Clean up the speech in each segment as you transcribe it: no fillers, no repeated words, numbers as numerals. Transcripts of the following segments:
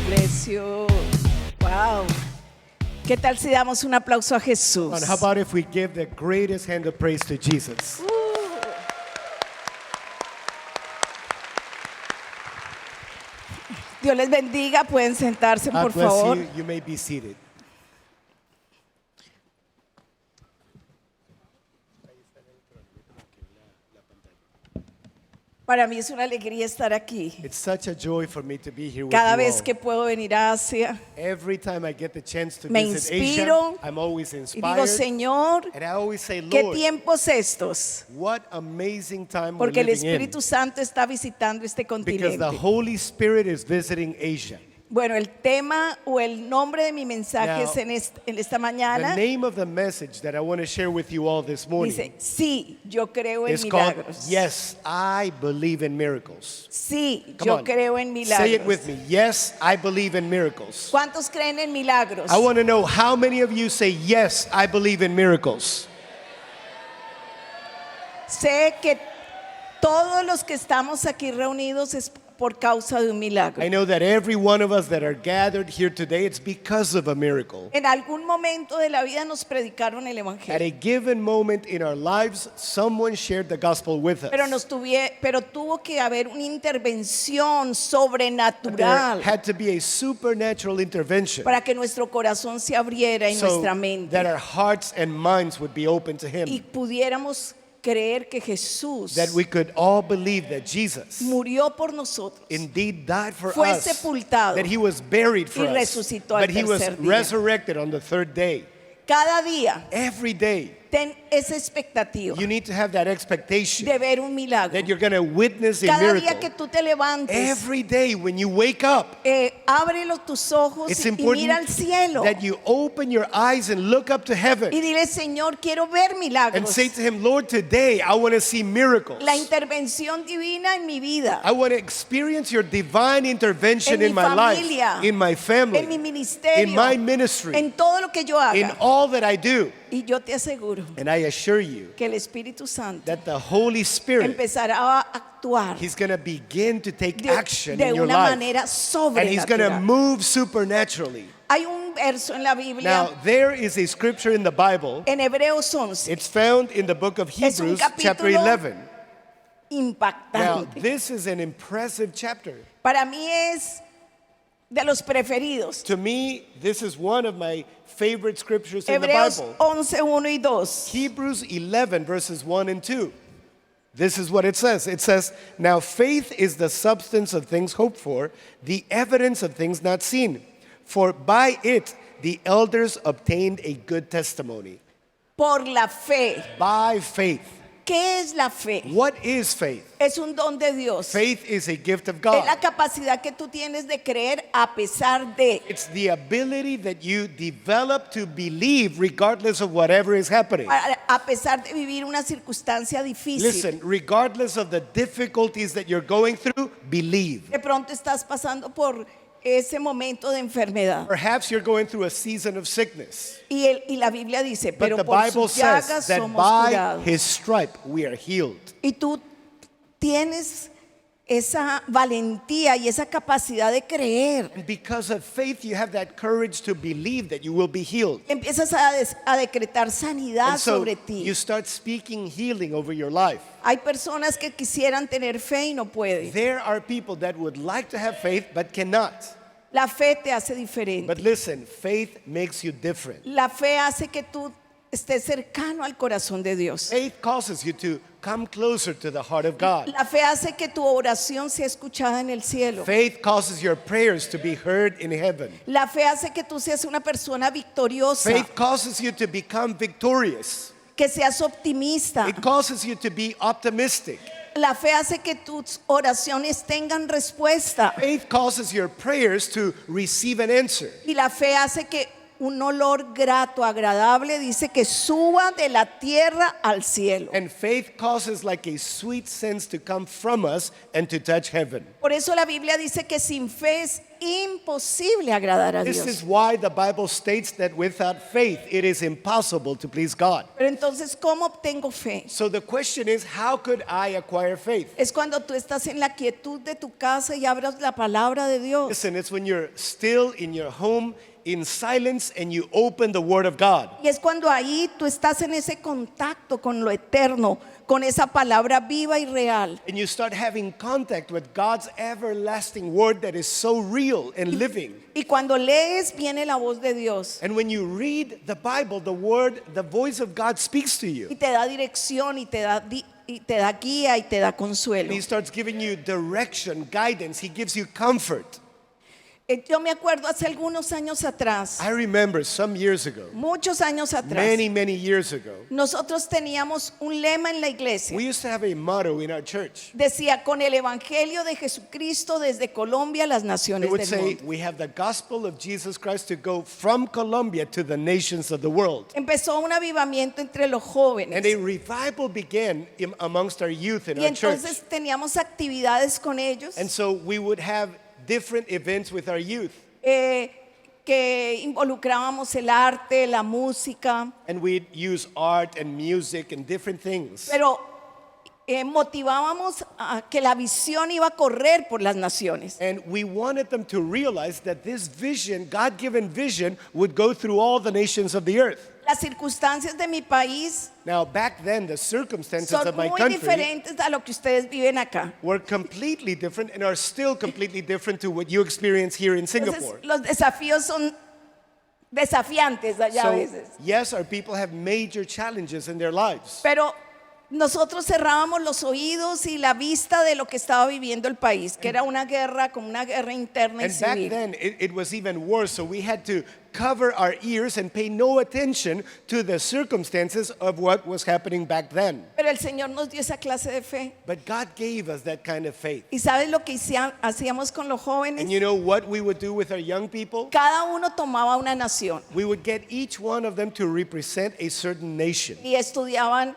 Bless you. Wow. ¿Qué tal si damos un aplauso a Jesús? And how about if we give the greatest hand of praise to Jesus? Dios les bendiga, pueden sentarse por God bless favor. you. You may be seated. Para mí es una alegría estar aquí. It's such a joy for me to be here with Cada you vez all. que puedo venir a Asia, Every time I get the chance to me visit inspiro Asia, I'm always y inspired. digo, Señor, And I always say, ¿qué Lord, tiempos estos? what amazing time Porque we're el living in. Espíritu Santo está visitando este Because continente. the Holy Spirit is visiting Asia. Bueno, el tema o el nombre de mi mensaje Now, es en esta The mañana. name of the message that I want to share with you all this morning Dice, sí, yo creo en is called, milagros. Yes, I believe in miracles. Sí, Come yo on. creo en milagros. Say it with me. Yes, I believe in miracles. ¿Cuántos creen en milagros? I want to know how many of you say, yes, I believe in miracles. Sé que todos los que estamos aquí reunidos es por causa de un milagro. I know that every one of us that are gathered here today, it's because of a miracle. En algún momento de la vida nos predicaron el At evangelio, a given moment in our lives, someone shared the gospel with us. pero tuvo que haber una intervención There sobrenatural had to be a supernatural intervention para que nuestro corazón se abriera y so nuestra mente that our hearts and minds would be open to y Him. pudiéramos creer que Jesús That we could all believe that Jesus murió por nosotros, indeed died for fue us, sepultado that He was buried for y us, resucitó al but He was tercer día. resurrected on the third day. cada día. Every day, Ten esa expectativa you need to have that expectation de ver un milagro. that you're going to witness a Cada día que miracle. tú te levantes, Every day when you wake up, abre tus ojos it's y mira al important cielo that you open your eyes and look up to y heaven dile, Señor, quiero ver and milagros. say to Him, Lord, today I want to see miracles. La intervención divina en mi vida, I want to experience your divine intervention En mi in my life, familia, in my en mi family, ministerio, in my ministry, en todo lo que yo in haga. all that I do. Y yo te aseguro And I assure you que el Espíritu Santo that the Holy Spirit, empezará a actuar He's going to begin to take de, action de in your una life. manera And He's going to sobrenatural. move supernaturally. Hay un verso en la Biblia, Now, there is a scripture in the Bible. en Hebreos 11, It's found in the book of Es un Hebrews, chapter capítulo 11. Now, impactante. this is an impressive chapter. Para mí es de los preferidos. To me, this is one of my favorite scriptures in the Hebreos Bible. 11, 1 y 2. Hebrews 11, verses 1 and 2. This is what it says. It says, now faith is the substance of things hoped for, the evidence of things not seen. For by it the elders obtained a good testimony. Por la fe. By faith. ¿Qué es la fe? What is faith? Es un don de Dios. Faith is a gift of Es la God. capacidad que tú tienes de creer a pesar de. It's the ability that you develop to believe regardless of whatever is happening. A pesar de vivir una circunstancia difícil. Listen, regardless of the difficulties that you're going through, believe. De pronto estás pasando por ese momento de enfermedad. Perhaps you're going through a season of sickness. Y la Biblia dice, But pero the por Bible sus llagas says that somos by curados. His stripe we are healed. Y tú tienes esa valentía y esa capacidad de creer. And because of faith, you have that courage to believe that you will be healed. Empiezas a decretar sanidad And so sobre ti. you start speaking healing over your life. Hay personas que quisieran tener fe y no pueden. There are people that would like to have faith but cannot. La fe te hace diferente. But listen, faith makes you different. La fe hace que tú estés cercano al corazón de Dios. Faith causes you to come closer to the heart of God. La fe hace que tu oración sea escuchada en el cielo. Faith causes your prayers to be heard in heaven. La fe hace que tú seas una persona victoriosa, Faith causes you to become victorious. que seas optimista. It causes you to be optimistic. La fe hace que tus oraciones tengan respuesta. Faith causes your prayers to receive an answer. Y la fe hace que un olor grato, agradable, dice que suba de la tierra al cielo. And faith causes like a sweet sense to come from us and to touch heaven. Por eso la Biblia dice que sin fe es imposible agradar a This Dios. is why the Bible states that without faith it is impossible to please God. Pero entonces, ¿cómo obtengo fe? So the question is, how could I acquire faith? Es cuando tú estás en la quietud de tu casa y abras la palabra de Dios. Listen, it's when you're still in your home in silence and you open the Word of God. Y es cuando ahí tú estás en ese contacto con lo eterno, con esa palabra viva y real. And you start having contact with God's everlasting Word that is so real and living. Y cuando lees, viene la voz de Dios. And when you read the Bible, the Word, the voice of God speaks to Y you. te da dirección y te da guía y te da consuelo. And He starts giving you direction, guidance. He gives you comfort. Yo me acuerdo hace algunos años atrás, I remember some years ago, muchos años atrás, many years ago, nosotros teníamos un lema en la iglesia. we used to have a motto in our church. Decía, con el evangelio de Jesucristo desde Colombia a las It naciones would del say, mundo. we have the gospel of Jesus Christ to go from Colombia to the nations of the world. Empezó un avivamiento entre los And jóvenes. a revival began amongst our youth in Y our church. entonces teníamos actividades con ellos And so we would have different events with our youth. Que involucrábamos el arte, la música, And we'd use art and music and different things. pero motivábamos a que la visión iba a correr por las naciones. And we wanted them to realize that this vision, God-given vision, would go through all the nations of the earth. Las circunstancias de mi país Now, back then, the circumstances son of my muy country diferentes a lo que ustedes viven acá. were completely different and are still completely different to what you experience here in Singapore. Entonces, los desafíos son desafiantes allá a So, veces. yes, our people have major challenges in their lives. Pero nosotros cerrábamos los oídos y la vista de lo que estaba viviendo el país, que era una guerra, como una guerra interna y And back civil. then, it was even worse. So we had to cover our ears and pay no attention to the circumstances of what was happening back then. Pero el Señor nos dio esa clase de fe. But God gave us that kind of faith. ¿Y sabes lo que hacíamos con los jóvenes? And you know what we would do with our young people? Cada uno tomaba una nación We would get each one of them to represent a certain nation. y estudiaban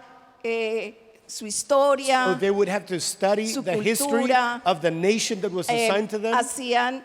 su So historia, they would have to study su the history cultura, of the nation that was assigned to them. hacían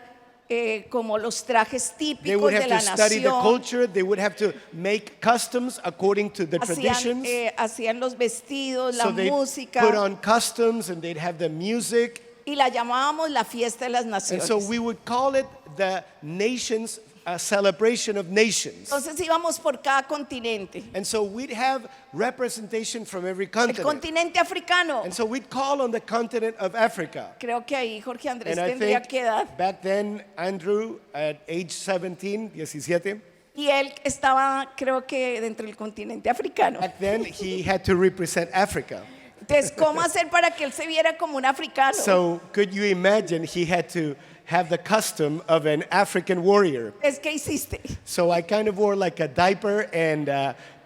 como los trajes They típicos would de have la to study the nación, culture. They would have to make customs according to the hacían, traditions. hacían los vestidos, la So they'd música, put on customs and they'd have the music. y la llamábamos la fiesta de las And naciones. so we would call it the nations, a celebration of nations. Entonces íbamos por cada continente. And so we'd have representation from every El continent. continente africano, And so we'd call on the continent of Africa. creo que ahí Jorge Andrés And I tendría think que edad. back then, Andrew, at age 17, Y él estaba, creo que dentro del continente africano. back then he had to represent Africa. Entonces, ¿cómo hacer para que él se viera como un africano? So could you imagine he had to have the custom of an African warrior? Es que hiciste. So I kind of wore like a diaper and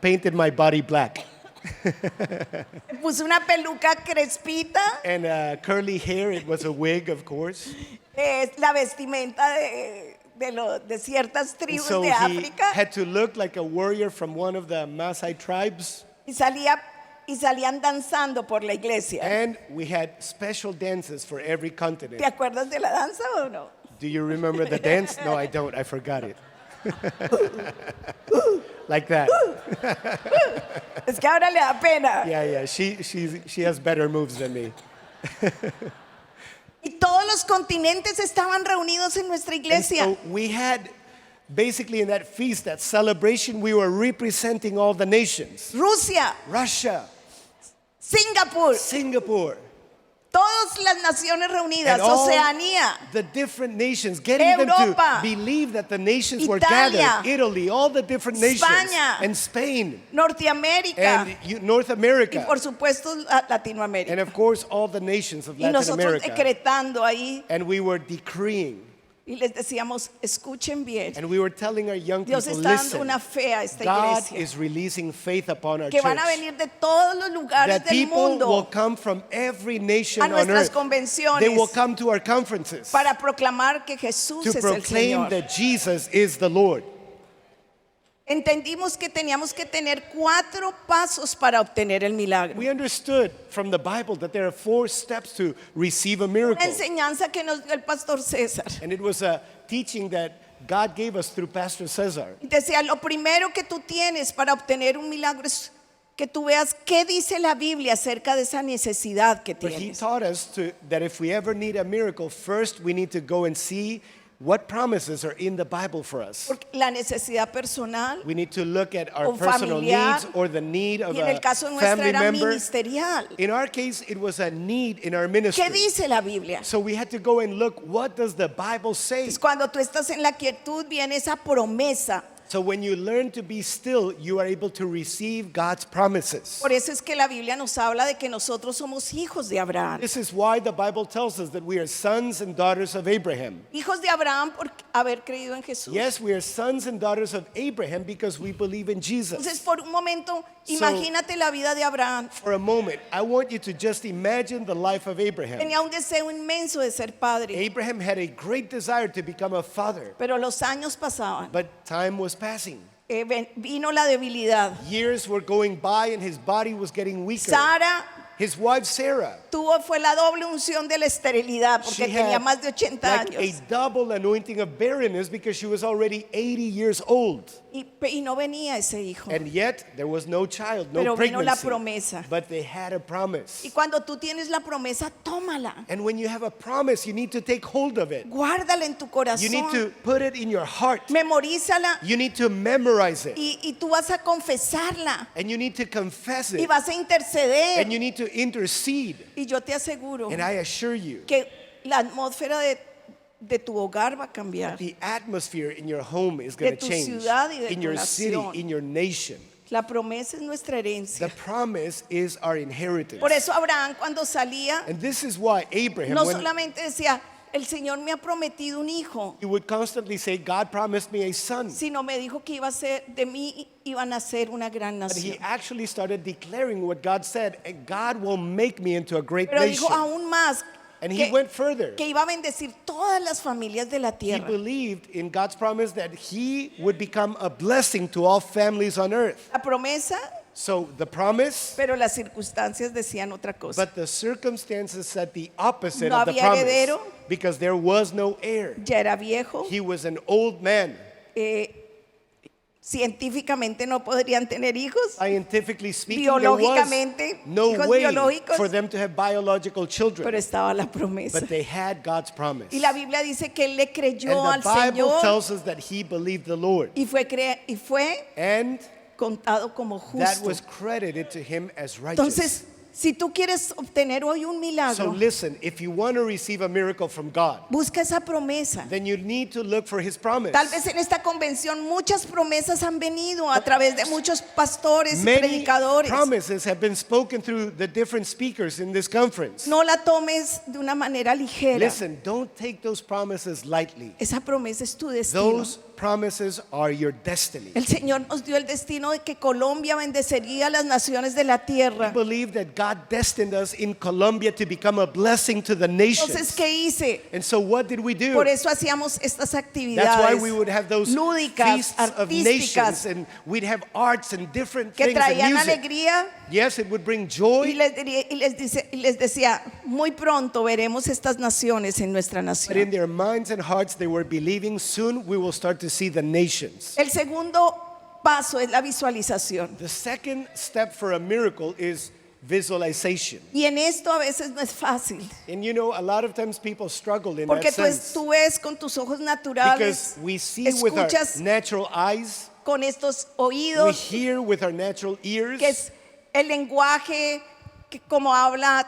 painted my body black. Puse una peluca crespita, And curly hair, it was a wig, of course. la vestimenta de ciertas And tribus so de he África, had to look like a warrior from one of the Maasai tribes. y salían danzando por la iglesia. And we had special dances for every continent. ¿Te acuerdas de la danza o no? Do you remember the dance? No, I don't. I forgot it. Like that. Es que ahora le da pena. Yeah. She has better moves than me. Y todos los continentes estaban reunidos en nuestra And iglesia. so we had basically in that feast, that celebration, we were representing all the nations. Rusia, Russia, Singapur, Singapore, todas las naciones reunidas, and all Oceanía, the different nations, getting them Europa, to believe that the nations were Italia, gathered. Italy, all the different nations, España, and Spain, Norteamérica and North y America, por supuesto Latinoamérica. and of course all the nations of Y Latin nosotros America. decretando ahí And we were decreeing, y les decíamos, escuchen bien, and we were telling our young Dios people, está dando listen, una fe a esta God iglesia, is releasing faith upon our que van a church. venir de todos los lugares That del people will mundo come from every nation a on nuestras earth. convenciones They will come to our conferences para proclamar que Jesús to es el proclaim Señor. that Jesus is the Lord. Entendimos que teníamos que tener 4 pasos para obtener el milagro. We understood from the Bible that there are 4 steps to receive a Una miracle. enseñanza que nos dio el pastor César. And it was a teaching that God gave us through Pastor Cesar. Y decía, lo primero que tú tienes para obtener un milagro es que tú veas qué dice la Biblia acerca de esa necesidad que But he tienes. taught us that if we ever need a miracle, first we need to go and see what promises are in the Bible for us. Porque la necesidad personal, We need to look at our o personal familiar, needs or the need of y en el a caso nuestro family era member. ministerial. In our case, it was a need in our ¿Qué ministry. dice la Biblia? So we had to go and look, what does the Bible say? Es cuando tú estás en la quietud, viene esa promesa. So when you learn to be still, you are able to receive God's promises. Por eso es que la Biblia nos habla de que nosotros somos hijos de Abraham. This is why the Bible tells us that we are sons and daughters of Abraham. Hijos de Abraham por haber creído en Jesús. Yes, we are sons and daughters of Abraham because we believe in Jesus. Entonces, por un momento, imagínate la vida de Abraham. For a moment, I want you to just imagine the life of Abraham. Tenía un deseo inmenso de ser padre, Abraham had a great desire to become a father, pero los años pasaban. but time was passing. Vino la debilidad. Years were going by and his body was getting weaker. Sara His wife Sarah, fue la doble unción de la esterilidad porque she tenía had más de 80 like a años double anointing of barrenness because she was already 80 years old. y no venía ese hijo. And yet there was no child, no Pero vino la pregnancy. promesa. But they had a promise. Y cuando tú tienes la promesa, tómala. And when you have a promise, you need to take hold of it. Guárdala en tu You need corazón. to put it in your heart. Memorízala You need to memorize it. y tú vas a confesarla And you need to confess y it. vas a interceder. And you need to intercede. Y yo te aseguro And I assure you, que la atmósfera de tu hogar va a cambiar. the atmosphere in your home is going De to tu change. ciudad y de In tu your city, nación. in your nation. La promesa es nuestra The herencia. promise is our inheritance. Por eso Abraham cuando salía, And this is why Abraham, no when solamente decía, el Señor me ha prometido un hijo, he would constantly say, God promised me a son. sino me dijo que iba a ser, de mí iba a nacer una gran But he nación. actually started declaring what God said, and God will make me into a great Pero nation. dijo aún más And he went further. que iba a bendecir todas las familias de la He tierra. believed in God's promise that he would become a blessing to all families on earth. La promesa, So the promise, pero las circunstancias decían otra cosa. but the circumstances said the opposite No of the había promise. heredero. Because there was no heir. Ya era viejo, He was an old man. científicamente no podrían tener hijos, Scientifically speaking, there was biológicamente, no hijos way biológicos, for them to have biological pero children. estaba la promesa. But they had God's promise. Y la Biblia dice que él le creyó al And the Bible Señor tells us that he believed the Lord. y fue And contado como that justo. was credited to him as righteous. Entonces, si tú quieres obtener hoy un So milagro, listen, if you want to receive a miracle from God, busca esa promesa. then you need to look for his promise. Tal vez en esta convención muchas promesas han venido a través de muchos pastores y Many predicadores. promises have been spoken through the different speakers in this conference. No la tomes de una manera ligera. Listen, don't take those promises lightly. Esa promesa es tu destino. Those promises are your destiny. El Señor nos dio el destino de que Colombia bendecería a las naciones de la I tierra. believe that God destined us in Colombia to become a blessing to the Entonces, nations. ¿qué hice? And so what did we do? Por eso hacíamos estas That's why actividades we would have those lúdicas, feasts of nations, artísticas, and we'd have arts and different que things and traían music. alegría. Yes, it would bring Y joy, les decía, muy pronto veremos estas naciones en nuestra but in nación. their minds and hearts they were believing soon we will start to see the nations. El segundo paso es la visualización. The second step for a miracle is visualization. Y en esto a veces no es fácil. And you know, a lot of times people struggle in Porque that sense tú ves con tus ojos naturales, because we see with our escuchas natural eyes, con estos we oídos, hear with our natural ears, que es el lenguaje, que como habla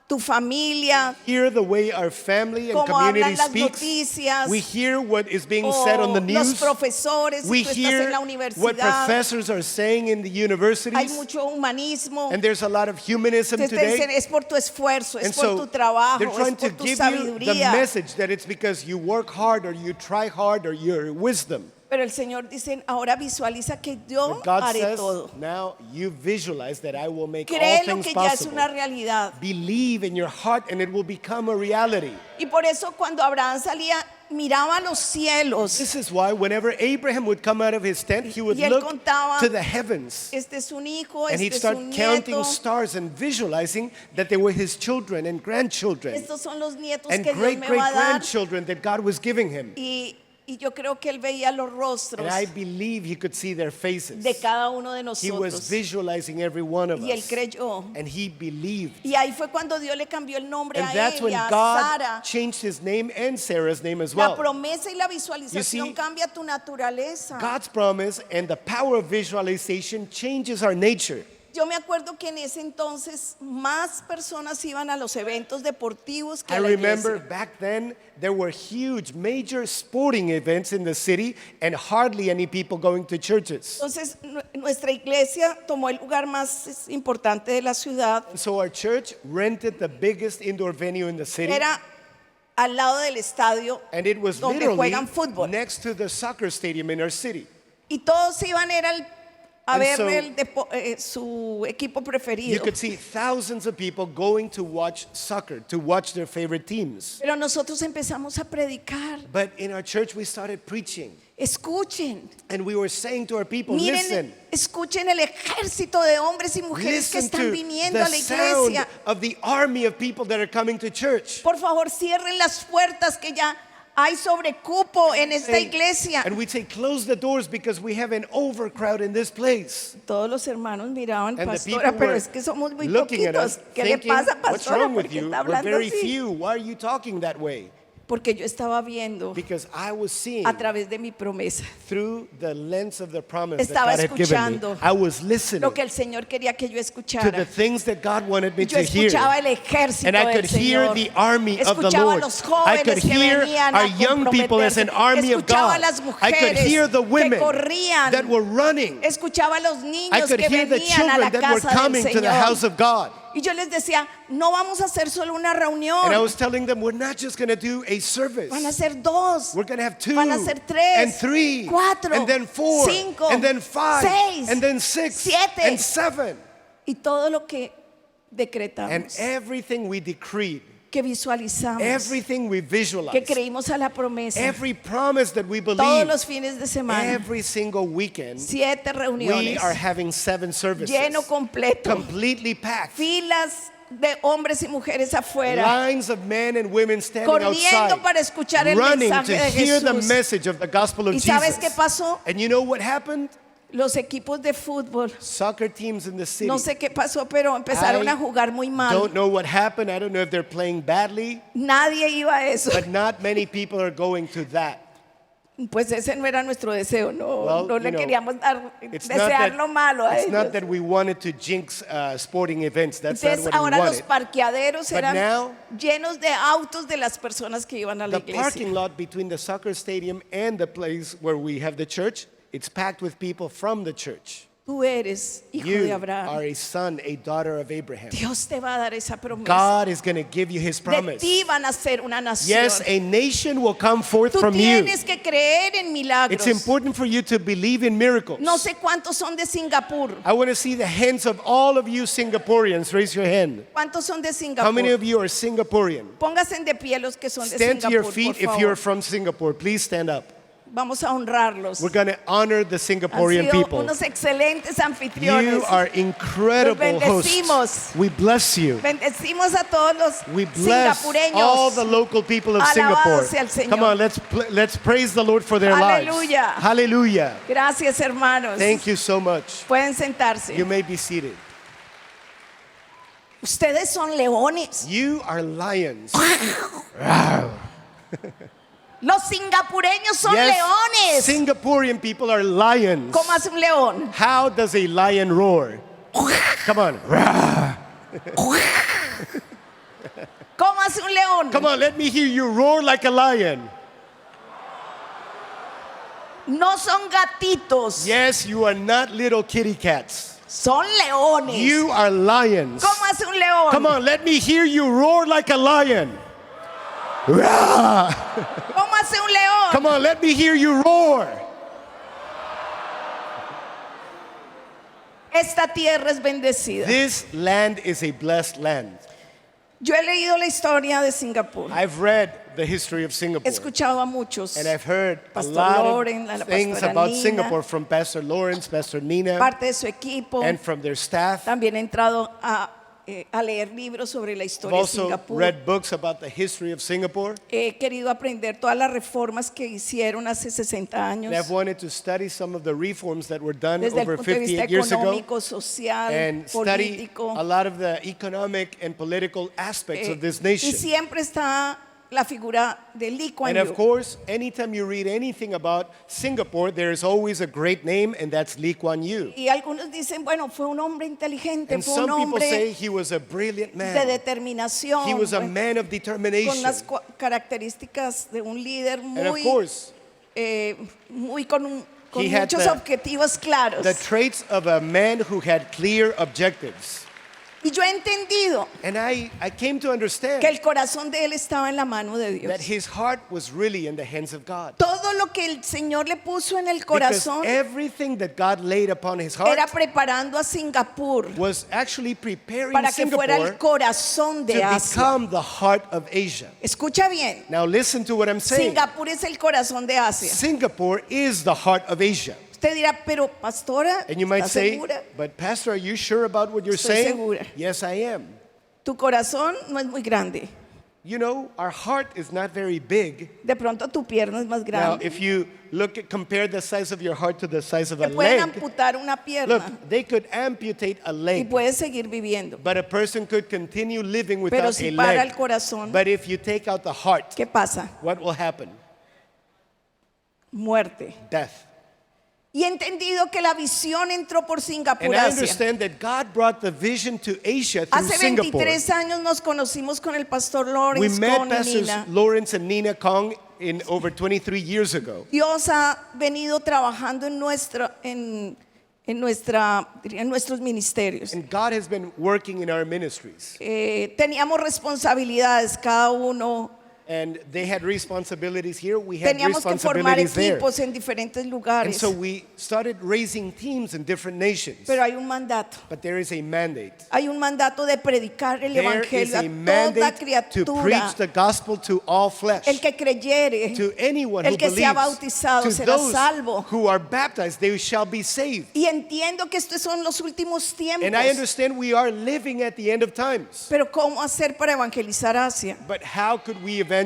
tu familia, hear the way our family and como community hablan las speaks. noticias, We hear what is being o said on the los news. profesores, We si tú estás hear en la what universidad, professors are saying in the hay universities. mucho humanismo. And there's a lot of humanism Entonces te dicen, today. es por tu esfuerzo, And es por so tu trabajo, they're es trying por to tu give you the sabiduría. message that it's because you work hard or you try hard or your wisdom. Pero el Señor dice, ahora visualiza que yo But God haré says, todo. now you visualize that I will make all Créelo things que ya es possible. una realidad. Believe in your heart and it will become a reality. Y por eso cuando Abraham salía, miraba los cielos. This is why whenever Abraham would come out of his tent, he would Y él look contaba, to the heavens. Este es un hijo, And he'd este es start un counting nieto. stars and visualizing that they were his children and grandchildren Estos son los nietos and que Dios great me great va a dar. grandchildren that God was giving him. Y yo creo que él veía los And rostros I believe he could see their faces. de cada uno de He was nosotros. visualizing every one of Y él us. creyó. And he believed. Y ahí fue cuando Dios le cambió el nombre And a that's él when y a God Sara. changed his name and Sarah's name as La well. promesa y la You visualización see, cambia tu naturaleza. God's promise and the power of visualization changes our nature. Yo me acuerdo que en ese entonces más personas iban a los eventos deportivos que I a la remember iglesia. back then there were huge, major sporting events in the city and hardly any people going to churches. Entonces nuestra iglesia tomó el lugar más importante de la ciudad. So our church rented the biggest indoor venue in the city. Era al lado del estadio And it was donde literally juegan fútbol. next to the soccer stadium in our city. Y todos iban a And ver so- su equipo You preferido. could see thousands of people going to watch soccer, to watch their favorite teams. Pero nosotros empezamos a predicar. But in our church, we started preaching. Escuchen, And we were saying to our people, miren, listen, escuchen el ejército de hombres y mujeres que listen están to viniendo a the la sound iglesia. of the army of people that are coming to church. Por favor, cierren las puertas que ya hay sobrecupo en esta Say- iglesia. And we'd say, close the doors because we have an overcrowd in this place. Todos los hermanos miraban, And the pastora, people pero were es que somos muy looking at us, poquitos. ¿Qué le thinking, pasa, what's pastora? wrong ¿Por with qué you? está We're hablando very así? few. Why are you talking that way? Porque yo estaba viendo Because I was seeing a través de mi promesa through the lens of the promise that Estaba God had given me. escuchando I was listening lo que el Señor quería que yo to the escuchara. things that God wanted me Yo to hear. escuchaba el ejército And I del could hear Señor. the army of the Escuchaba a Lord. los I jóvenes could que hear venían our a young people as an comprometerse. army of Escuchaba a God. las I could mujeres hear the que women corrían. that were running. Escuchaba a los I niños could que hear the venían a la children that were casa del coming to the house Señor. of God. Y yo les decía, no vamos a hacer solo una And I reunión, was telling them, we're not just going to do a service. van a ser dos, We're going to have 2 van a ser tres, and 3 cuatro, and then 4 cinco, and then 5 seis, and then 6 siete. and 7. y todo lo que And decretamos, everything we decreed, que visualizamos, everything we que visualized, creímos a la promesa, every promise that we todos believe, los fines de semana, every single weekend, 7 we reuniones, are having 7 services. lleno completo, Completely packed. filas de hombres y mujeres afuera, Lines of men and women standing corriendo outside, para escuchar el running mensaje to de hear the Jesús. message of the gospel of ¿Y sabes Jesus. qué pasó? And you know what happened? Los equipos de fútbol, Soccer teams in the city. no sé qué pasó, pero empezaron I a jugar muy mal. Don't know what happened. I don't know if they're playing badly, Nadie iba a eso. but not many people are going to that. Pues ese no era nuestro deseo, no, Well, no le you know, queríamos dar, It's not desear that, lo malo a it's ellos. not that we wanted to jinx sporting events. That's not Entonces what we ahora los wanted. parqueaderos But eran now- llenos de autos de las personas que iban a la The parking iglesia. lot between the soccer stadium and the place where we have the church, it's packed with people from the church. Tú eres hijo de You Abraham. are a son, a daughter of Abraham. Dios te va a dar esa promesa. God is going to give you his De promise. ti van a ser una nación. Yes, a nation will come forth Tú from you. tienes que creer en milagros. It's important for you to believe in miracles. No sé cuántos son de Singapur. I want to see the hands of all of you Singaporeans. Raise your hand. ¿Cuántos son de How many Singapur? of you are Singaporean? Pónganse de pie los que son de Stand to Singapur, your por feet if favor. you're from Singapore. Please stand up. Vamos a honrarlos. We're going to honor the Han Singaporean sido people. unos excelentes anfitriones. You are incredible Los hosts. bendecimos. We bless you. Bendecimos a todos los We bless singapureños. all the local people of Alabado Singapore. sea el Señor. Come on, let's praise the Lord for their lives. Aleluya. Hallelujah. Gracias, hermanos. Thank you so much. Pueden sentarse. You may be seated. Ustedes son leones. You are lions. Los singapureños son Yes, leones. Singaporean people are lions. ¿Cómo hace un león? How does a lion roar? Come on. ¿Cómo hace un león? Come on, let me hear you roar like a lion. No son gatitos, Yes, you are not little kitty cats. son leones. You are lions. ¿Cómo hace un león? Come on, let me hear you roar like a lion. Rah! ¿Cómo hace un león? Come on, let me hear you roar. Esta tierra es bendecida. This land is a blessed land. Yo he leído la historia de Singapur. I've read the history of He Singapore. escuchado a muchos, And I've heard a Pastor lot Loren, la of things pastora about Nina, Singapore from Pastor Lawrence, Pastor Nina, parte de su equipo. and from their staff. También he entrado a leer libros sobre la I've historia de also Singapur. read books about the history of Singapore. He querido aprender todas las reformas que hicieron hace 60 años, And I've wanted to study some of the reforms that were done desde el over punto de vista 58 years ago económico, social, and study político. a lot of the economic and political aspects of this Y nation. siempre está la figura de Lee Kuan And of Yew. course, anytime you read anything about Singapore, there is always a great name, and that's Lee Kuan Yew. Y algunos dicen, bueno, fue un hombre inteligente, And fue un some people say hombre he was a brilliant de man. determinación, He was a bueno, man of con determination. las características de un líder And of muy, course, con he had muchos the- objetivos claros. the traits of a man who had clear objectives. Y yo he entendido And I came to understand que el corazón de él estaba en la mano de Dios. that his heart was really in the hands of God. Todo lo que el Señor le puso en el Because corazón everything that God laid upon his heart era preparando a Singapur was actually preparing para que fuera el Singapore corazón de to Asia. become the heart of Asia. Escucha bien, Now listen to what I'm saying. Singapur es el corazón de Asia. Singapore is the heart of Asia. Usted dirá, pero pastora, And you might ¿estás say, segura? but Pastor, are you sure about what you're Estoy saying? segura. Yes, I am. Tu corazón no es muy grande. You know, our heart is not very big. De pronto tu pierna es más Now, grande. if you compare the size of your heart to the size of Te a pueden leg, amputar una pierna look, they could amputate a y leg, puedes seguir viviendo. but a person could continue living Pero without si a para leg. el corazón, But if you take out the heart, ¿qué pasa? what will happen? Muerte. Death. Y he entendido que la visión entró por Singapur, And I Asia. understand that God brought the vision to Asia through Hace Singapore. 23 años nos conocimos con el pastor We Lawrence, met con Pastors Nina. Lawrence and Nina Kong in over 23 years ago. Dios ha venido trabajando en nuestros ministerios. And God has been working in our ministries. Teníamos responsabilidades cada uno. And they had responsibilities here, we had Teníamos que formar responsibilities there. equipos en diferentes And lugares. so we started raising teams in different nations. Pero hay un mandato. But there is a mandate. Hay un mandato de predicar el There is evangelio a a toda mandate to criatura. preach the gospel to all flesh. El que creyere, To anyone el who que sea believes. bautizado To será those salvo. who are baptized, they shall be saved. Y entiendo que estos son los últimos tiempos. And I understand we are living at the end of times. Pero ¿cómo hacer para evangelizar Asia? But how could we evangelize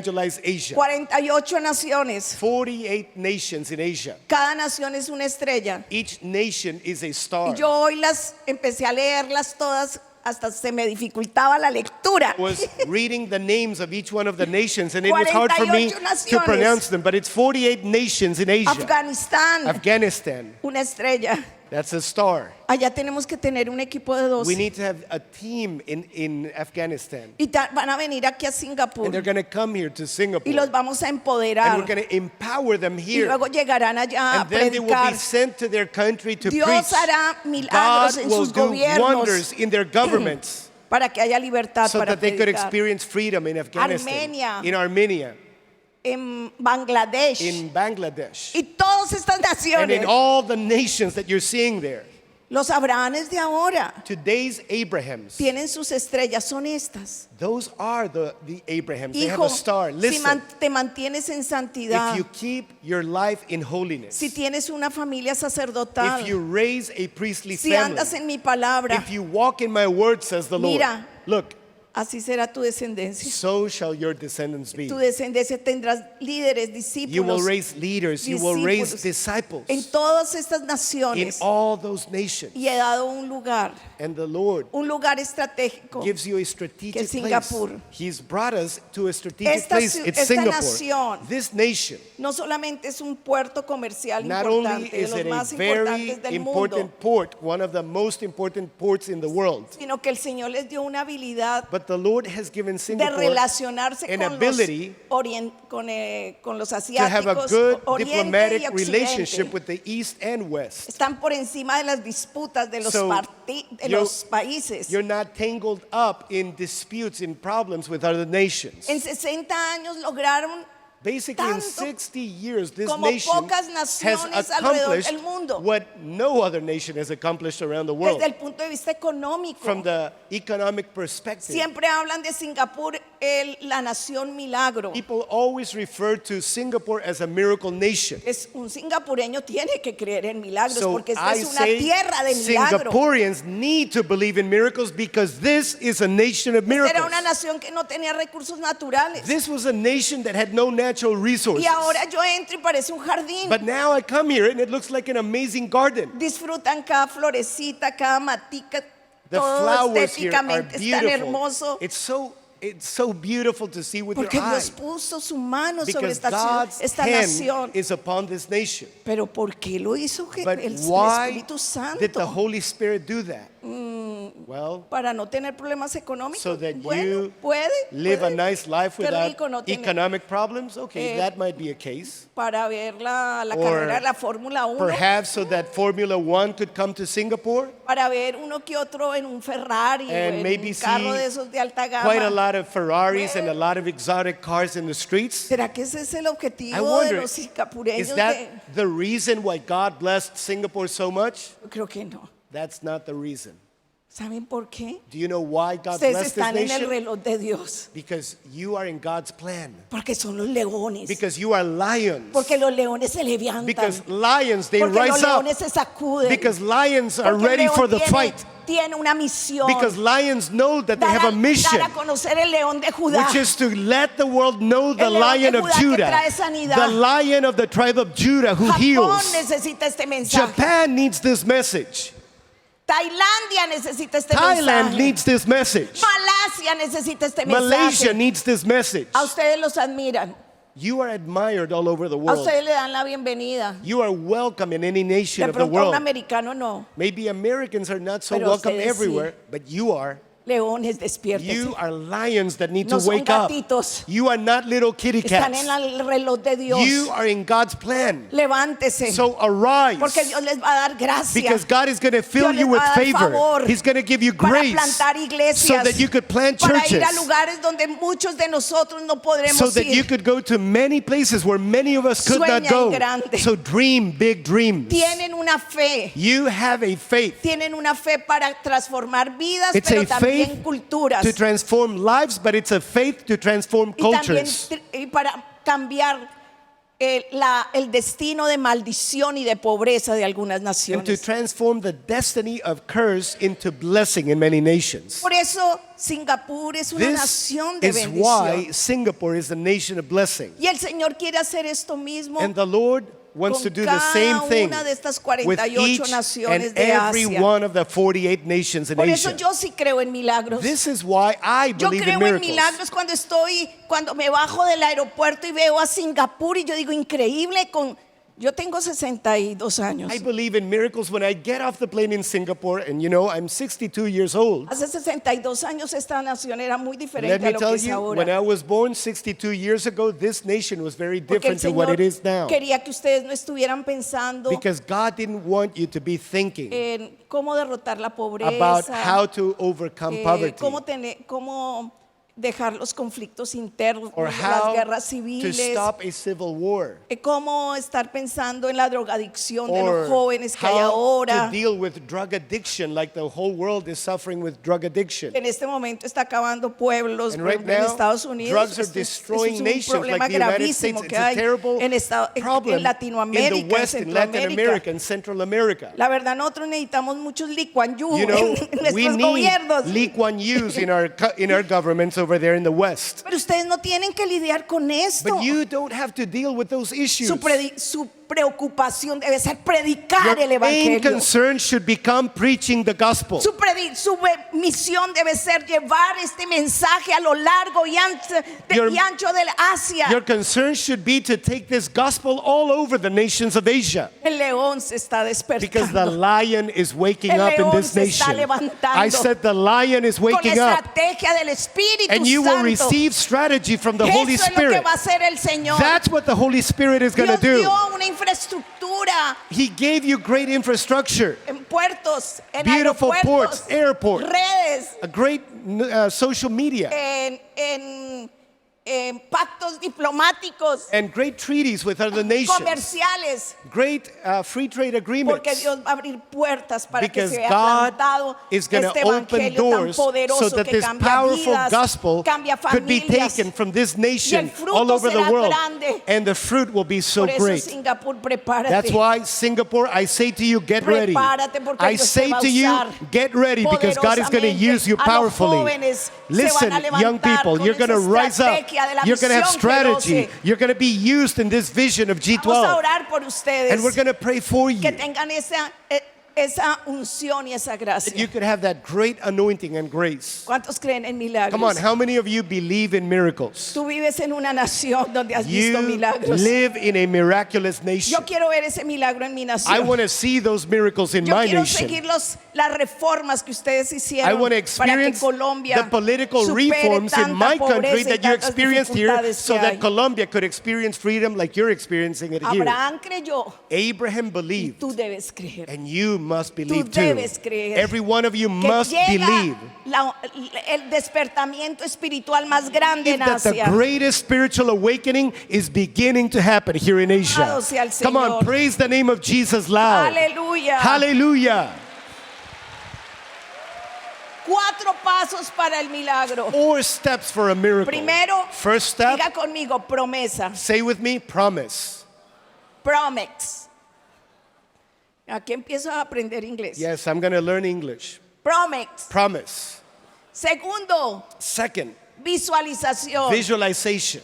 Asia? 48 naciones. 48 nations in Asia. Cada nación es una estrella. Each nation is a star. Y yo hoy las empecé a leerlas todas, hasta se me dificultaba la lectura. Was reading the names of each one of the nations, and it was hard for me 48 to naciones. pronounce them. But it's 48 nations in Asia. Afganistán, Afghanistan, una estrella. that's a star. Allá tenemos que tener un equipo de 12. We need to have a team in Afghanistan. Y van a venir aquí a Singapur. And they're going to come here to Y Singapore. los vamos a And empoderar. we're going to empower them Y here. luego llegarán allá a And then they will predicar. be sent to their country to Dios preach. hará milagros God en will sus do gobiernos wonders in their governments para que haya libertad so para that they could predicar. experience freedom in Afghanistan, Armenia. in Armenia, En Bangladesh in Bangladesh, y todas estas and naciones, in all the nations that you're seeing there. los Abrahames de ahora Today's Abrahams, tienen sus estrellas, son estas. those are the Abrahams. They have Hijo, a star. si Listen, te mantienes en santidad, if you keep your life in holiness, si tienes una familia sacerdotal, if you raise a priestly si family, andas en mi palabra, if you walk in my word, says the Lord, Mira. look, así será tu descendencia. so shall your descendants be. Tu descendencia tendrás líderes, You will discípulos raise leaders, you will raise discípulos disciples en todas estas in naciones. all those nations. Y he dado un lugar estratégico. Gives you a Que strategic es Singapur. place. He's brought us to a strategic Esta place. ciu- It's esta Singapore. nación This nation No solamente es un puerto comercial not only importante, de is los it a más very importantes del mundo, important port, one of the most important ports in the world, sino que el Señor les dio una habilidad but the Lord has given de Singapore relacionarse an con ability los to have a asiáticos, good Oriente diplomatic y relationship Occidente. with the East and West. Están por encima de las disputas de los, So, de you're- los países. You're not tangled up in disputes, in problems with other nations. En 60 años lograron Basically, in tanto 60 years, this como nation pocas has naciones alrededor accomplished del mundo. what no other nation has accomplished around the world. Desde el punto de vista económico. From the economic perspective, Siempre hablan de Singapur, la nación milagro. people always refer to Singapore as a miracle nation. Es un singapureño tiene que creer en milagros So porque esta I es una say tierra de milagro. Singaporeans need to believe in miracles because this is a nation of Esta era miracles. una nación que no tenía recursos naturales. This was a nation that had no natural resources. Y ahora yo entro y parece un jardín. But now I come here and it looks like an amazing garden. Disfrutan cada florecita, cada matica. The Todo flowers here are estéticamente es tan beautiful. hermoso. It's so beautiful to see with Porque your eye. Dios puso su mano sobre Because esta, God's esta hand nación. is upon this nation. Pero ¿por qué lo hizo But el why Espíritu did the Santo? Holy Spirit do that? Well, Para no tener problemas económicos. so that Bueno, you puede, live a puede. nice life Qué without rico no tener- economic problems? Okay, Eh, that might be a case. Para ver la Or carrera de la Fórmula 1. Perhaps so that Formula One could come to Singapore Para ver uno que otro en un Ferrari o and en maybe un see carro de esos de alta quite a gama. lot of Ferraris and a lot of exotic cars in the streets. ¿Será que ese es el I objetivo de wonder, los is singapureños? that the reason why God blessed Singapore so much? Yo creo que no. That's not the reason. ¿Saben por qué? Do you know why God Ustedes blessed this están en el nation? reloj de Dios. Because you are in God's plan. Porque son los leones. Because you are lions. Porque los leones se levantan. Because lions, they Porque los rise up. leones se sacuden. Because lions are Porque el ready león for the tiene- fight. Tiene una misión. Because lions know that they have a mission, Dar a conocer el león de Judá. which is to let the world know the El león de lion of Judá que Judah, trae sanidad. the lion of the tribe of Judah who Japón heals. necesita este mensaje. Japan needs this message. Tailandia necesita este Thailand mensaje. needs this message. Malasia necesita este Malaysia mensaje. needs this message. A ustedes los admiran. You are admired all over the A world. ustedes le dan la bienvenida. You are welcome in any nation De of the pronto a un world. americano no. Maybe Americans are not so Pero welcome ustedes sí. everywhere, but you are. Leones, despiértense. You are lions that need No to son wake up. gatitos. You are not little kitty Están cats. en el reloj de Dios. You are in God's plan. Levántese. So arise. Porque Dios les va a dar gracia. Because God is going to fill Dios you les with va a dar favor. favor He's going to give you para grace plantar iglesias. so that you could plant para ir churches. a lugares donde muchos de nosotros no podremos So that ir. you could go to many places where many of us could not Sueña go. en grande. So dream big dreams. Tienen una fe. You have a faith. Tienen una fe para transformar vidas, It's pero a también faith culturas. to transform lives, but it's a faith to transform Y también cultures. y para cambiar el destino de maldición y de pobreza de algunas And to naciones. transform the destiny of curse into blessing in many nations. Por eso Singapur es una This nación de is why bendición. Singapore is a nation of blessing. Y el Señor quiere hacer esto mismo And the Lord wants con to do the cada same thing una de estas with 48 each naciones and de every Asia. one of the 48 nations in Por eso Asia. yo sí creo en milagros. This is why I Yo believe in creo en miracles. milagros cuando me bajo del aeropuerto y veo a Singapur y yo digo, increíble, yo tengo 62 años. I believe in miracles when I get off the plane in Singapore, and you know, I'm 62 years old. Hace 62 años esta nación era muy Let diferente a me lo tell que es you, when I ahora. was born 62 years ago, this nation was very Porque el different to what Señor it is now. quería que ustedes no estuvieran pensando Because God didn't want you to be thinking en cómo derrotar la pobreza, about how to overcome poverty cómo dejar los conflictos internos, or las how guerras to civiles, stop a civil war. Cómo estar pensando en la drogadicción de Or los jóvenes que hay how ahora. to deal with drug addiction, like the whole world is suffering with drug addiction. En este momento está acabando pueblos And por right ejemplo, en now, Estados Unidos. drugs are Esto destroying es un nations problema like the United States. gravísimo It's que a hay terrible en problem in the Latinoamérica, West, in Latin America, and Central America. La verdad, nosotros necesitamos muchos Lee Kuan Yew You know, en we nuestros need gobiernos. Lee Kuan Yew's in our governments over there in the West. Pero ustedes no tienen que lidiar con esto. But you don't have to deal with those issues. Su preocupación debe ser predicar Your el main evangelio. concern should become preaching the gospel. Su misión debe ser llevar este mensaje a lo largo y ancho del Asia. Your concern should be to take this gospel all over the nations of Asia. El león se está Because the despertando lion is waking El up in león this se está nation. levantando I said the lion is con waking up. estrategia del Espíritu And you will Santo. receive strategy from the Holy Eso es lo que Spirit. va a hacer el Señor. That's what the Holy Spirit is going to Dios do. dio una infraestructura He gave you great infrastructure, en puertos, en beautiful aeropuertos, ports, airports, redes, a great social media, en pactos diplomáticos, and great treaties with other nations, comerciales, great free trade agreements. porque Dios va a abrir puertas para que Because sea God plantado is going este to open evangelio tan doors so poderoso that que this cambia powerful vidas, gospel cambia could be familias. taken from this Y nation el fruto all over the será world, grande. and the fruit will be so Por eso, great. Singapur, prepárate. That's why, Singapore, I say to you, get ready. Prepárate, porque I Dios say te va a to you, usar get ready, because God is going to poderosamente. use you A los powerfully. jóvenes Listen, se van a young levantar people, con you're going to esa rise up. estrategia de la You're going to have visión strategy. G12. You're going to be used in this vision of Vamos a G12. orar por ustedes, And we're going to pray for que you. tengan esa unción y esa That gracia. you could have that great anointing and grace. ¿Cuántos creen en milagros? Come on, how many of you believe in miracles? Tú vives en una nación donde has visto You milagros. live in a miraculous nation. Yo quiero ver ese milagro en mi nación. I want to see those miracles in Yo my quiero nation. seguir las reformas que ustedes I hicieron want to para que experience Colombia the political supere reforms in tanta my country pobreza y that you tantas experienced here dificultades so que that hay. Colombia could experience freedom like you're experiencing it here. Abraham creyó, Abraham believed, tú debes creer. and you must believe Tú too. debes creer Every one of you que must llega believe el despertamiento espiritual más grande en that the Asia. greatest spiritual awakening is beginning to happen here in Asia. Alabado sea el Come on, Señor. praise the name of Jesus loud. Aleluya. Hallelujah. 4 pasos para el milagro. 4 steps for a miracle. Primero, First step, diga conmigo, promesa. say with me, promise. Promex. Aquí empiezo a aprender inglés. Yes, I'm going to learn English. Promex. Promise. Segundo, Second, visualización. visualization.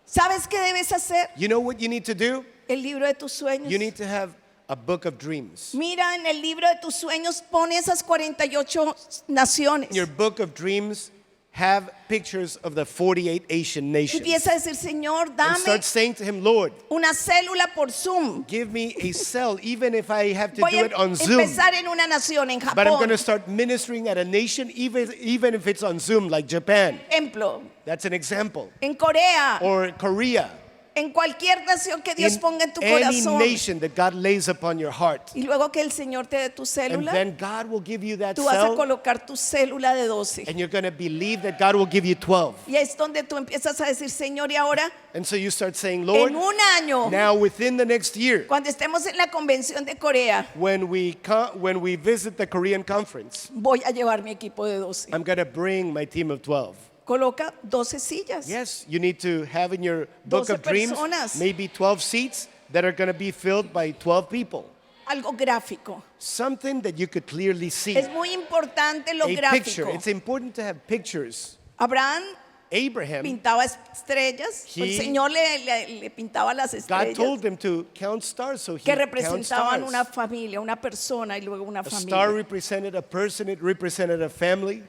¿Sabes qué debes hacer? You know what you need to do? El libro de tus sueños. You need to have a book of dreams. Mira, en el libro de tus sueños pone esas 48 naciones. In your book of dreams, have pictures of the 48 Asian nations. Empieza a decir, Señor, And dame start saying to him, Lord, una célula por Zoom. give me a cell, even if I have to Voy do a it on Zoom. empezar en una nación, en But I'm going Japón. to start ministering at a nation, even if it's on Zoom, like Japan. Ejemplo, That's an example. en Corea, Or Korea. en cualquier nación que Dios In ponga en tu any corazón. nation that God lays upon your heart. Y luego que el Señor te dé tu And célula, then God will give you that tú vas a cell, colocar tu célula de 12. and you're going to believe that God will give you 12. Y es donde tú empiezas a decir, Señor, y ahora, And so you start saying, Lord, en un año, now within the next year, cuando estemos en la convención de Corea, when we visit the Korean conference, voy a llevar mi equipo de 12. I'm going to bring my team of 12. Coloca 12 sillas. Yes, you need to have in your book 12 of dreams personas. maybe 12 seats that are going to be filled by 12 people. Algo gráfico. Something that you could clearly see. Es muy importante lo A picture. gráfico. It's important to have pictures. Abraham Abraham, pintaba estrellas, el He- Señor le pintaba las God estrellas told him to count stars, so he que counted representaban stars. una familia, una persona y luego una A star familia. represented a person, it represented a family.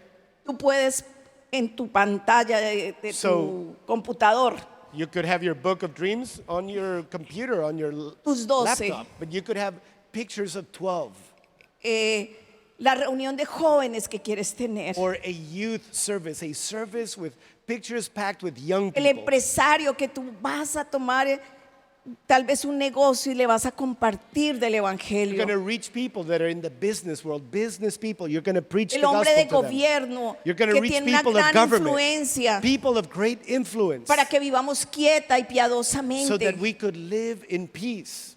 Tú puedes en tu pantalla de So- tu computador, You could have your book of dreams on your computer, on your tus 12, laptop, but you could have pictures of 12 la reunión de jóvenes que quieres tener, or a youth service, a service with pictures packed with young el people. empresario que tú vas a tomar tal vez un negocio y le vas a compartir del You're evangelio. going to reach people that are in the business world, business people. You're going to preach the El hombre de gospel to them. gobierno You're going to que reach tiene una people of gran government, influencia people of great influence, para que vivamos quieta y so that piadosamente. we could live in peace.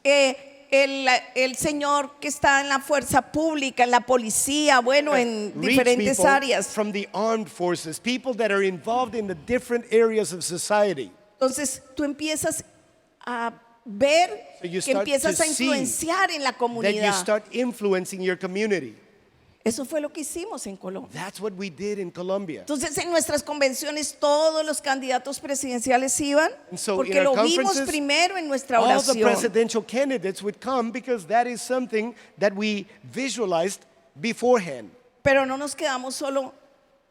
El señor que está en la fuerza pública, en la policía, bueno, en Reach diferentes people áreas. from the armed forces, people that are involved in the different areas of society. Entonces tú empiezas a ver So you que start empiezas to a influenciar en la That you comunidad. start influencing your community. Eso fue lo que hicimos en Colombia. That's what we did in Colombia. Entonces en nuestras convenciones todos los candidatos presidenciales iban And so porque in our lo vimos conferences, primero en nuestra All the oración. presidential candidates would come because that is something that we visualized beforehand. Pero no nos quedamos solo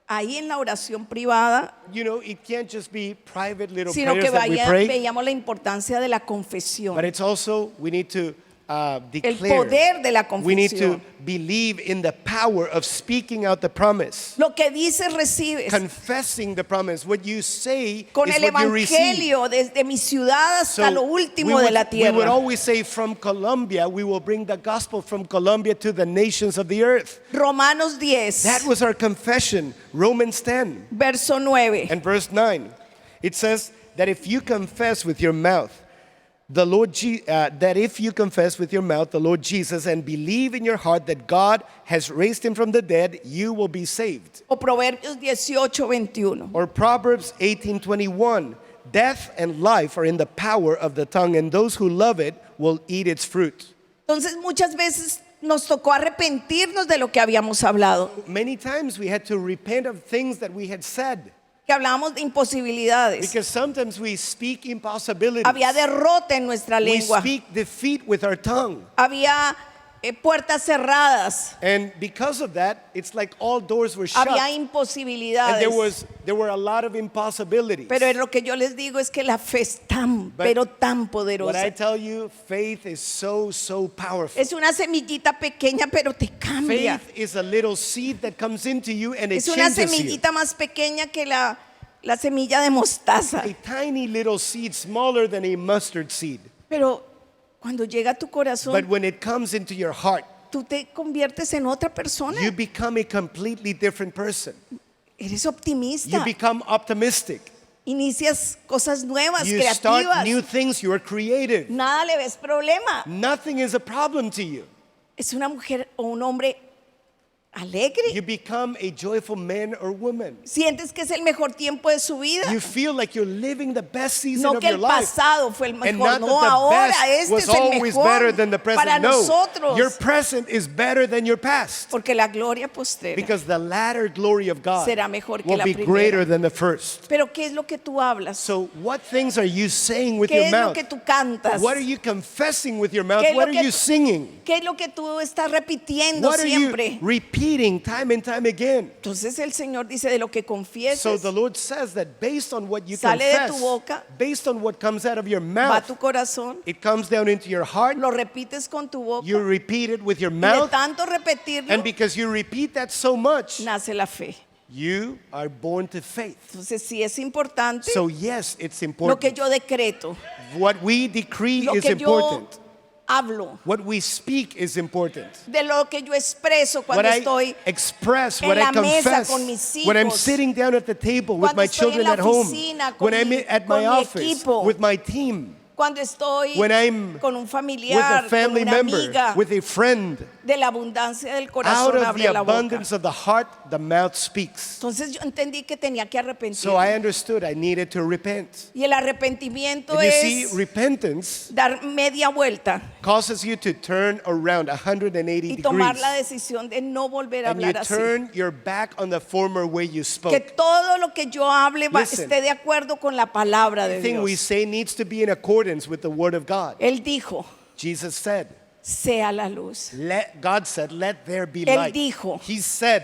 ahí en la oración privada, You know, it can't just be private little sino que prayers that we pray, veíamos la importancia de la confesión. but it's also we need to El declare. poder de la We need to confesión. believe in the power of speaking out the promise, Lo que dices recibes. confessing the promise. What you say Con is el what you receive. evangelio desde mi ciudad hasta lo último de la we would tierra. always say from Colombia, we will bring the gospel from Colombia to the nations of the earth. Romanos 10, That was our confession, Romans 10 verso 9. and verse 9. It says that if you confess with your mouth the Lord Jesus and believe in your heart that God has raised him from the dead, you will be saved. O Proverbios 18:21. Or Proverbs 18:21, death and life are in the power of the tongue, and those who love it will eat its fruit. Entonces muchas veces nos tocó arrepentirnos de lo que habíamos hablado, Many times we had to repent of things that we had said, que hablábamos de imposibilidades. because sometimes we speak impossibilities. Había derrota en nuestra We lengua, speak defeat with our tongue. había puertas cerradas, And because of that, it's like all doors were shut. había And imposibilidades. there were a lot of impossibilities. Pero lo que yo les digo es que la fe es tan, But pero tan What I poderosa. tell you, faith is so powerful. Es una semillita pequeña, pero te cambia. Faith is a little seed that comes into you and it Es una changes you. semillita más pequeña que la semilla de mostaza. A tiny little seed, smaller than a mustard seed. Pero cuando llega a tu corazón, But when it comes into your heart, tú te conviertes en otra persona. you become a completely different person. Eres You optimista. become optimistic. Inicias cosas nuevas, You start creativas. new things. You are creative. Nada le ves problema. Nothing is a problem to you. Es una mujer o un hombre alegre. You become a joyful man or woman. Sientes que es el mejor tiempo de su vida. You feel like you're living the best season No of que your el life. pasado fue el And mejor, not no that the ahora, best este was es el always better than the mejor para present. No, nosotros. your present is better than your past. Porque la gloria postera. Because the latter glory of God Será mejor que will la be primera. greater than the first. Pero ¿qué es lo que tú hablas? So what things are you saying with ¿Qué your es lo mouth? que tú cantas? What are you confessing with your mouth? ¿Qué es What lo are que you tú- singing? ¿Qué es lo que tú estás repitiendo What are siempre? you repeating time and time again? Entonces el Señor dice de lo que So confieses the Lord says that based on what you Sale de tu confess, boca, based on what comes out of your va a mouth, tu corazón, it comes down into your heart. lo repites con tu boca You repeat it with your y de mouth, tanto repetirlo and because you repeat that so much, nace la fe. you are born to faith. Entonces sí es importante So yes, it's lo que important. yo decreto, What we decree lo is que yo important. hablo, What we speak is important. de lo que yo expreso What cuando I estoy express, en what I la mesa confess, con mis when I'm hijos, sitting down at the table with cuando my estoy en children la at home, oficina, when con I'm mi- at con my mi office, equipo, with my team, cuando estoy when I'm con un with familiar, a family con una member, amiga, with a friend. de la abundancia del Out corazón of the abre la boca. abundance of the heart, the mouth speaks. Entonces yo entendí que tenía que arrepentirme. So I understood I needed to repent. Y el arrepentimiento And you see, es repentance dar media vuelta causes you to turn around 180 y tomar degrees. la decisión de no volver a And you hablar así. turn your back on the former way you Que spoke. todo lo que yo hable Listen. esté de acuerdo con la palabra de Everything we Dios. say needs to be in accordance with the word of God. Él dijo, Jesus said, sea la luz. God said, let there be Él light. dijo, He said,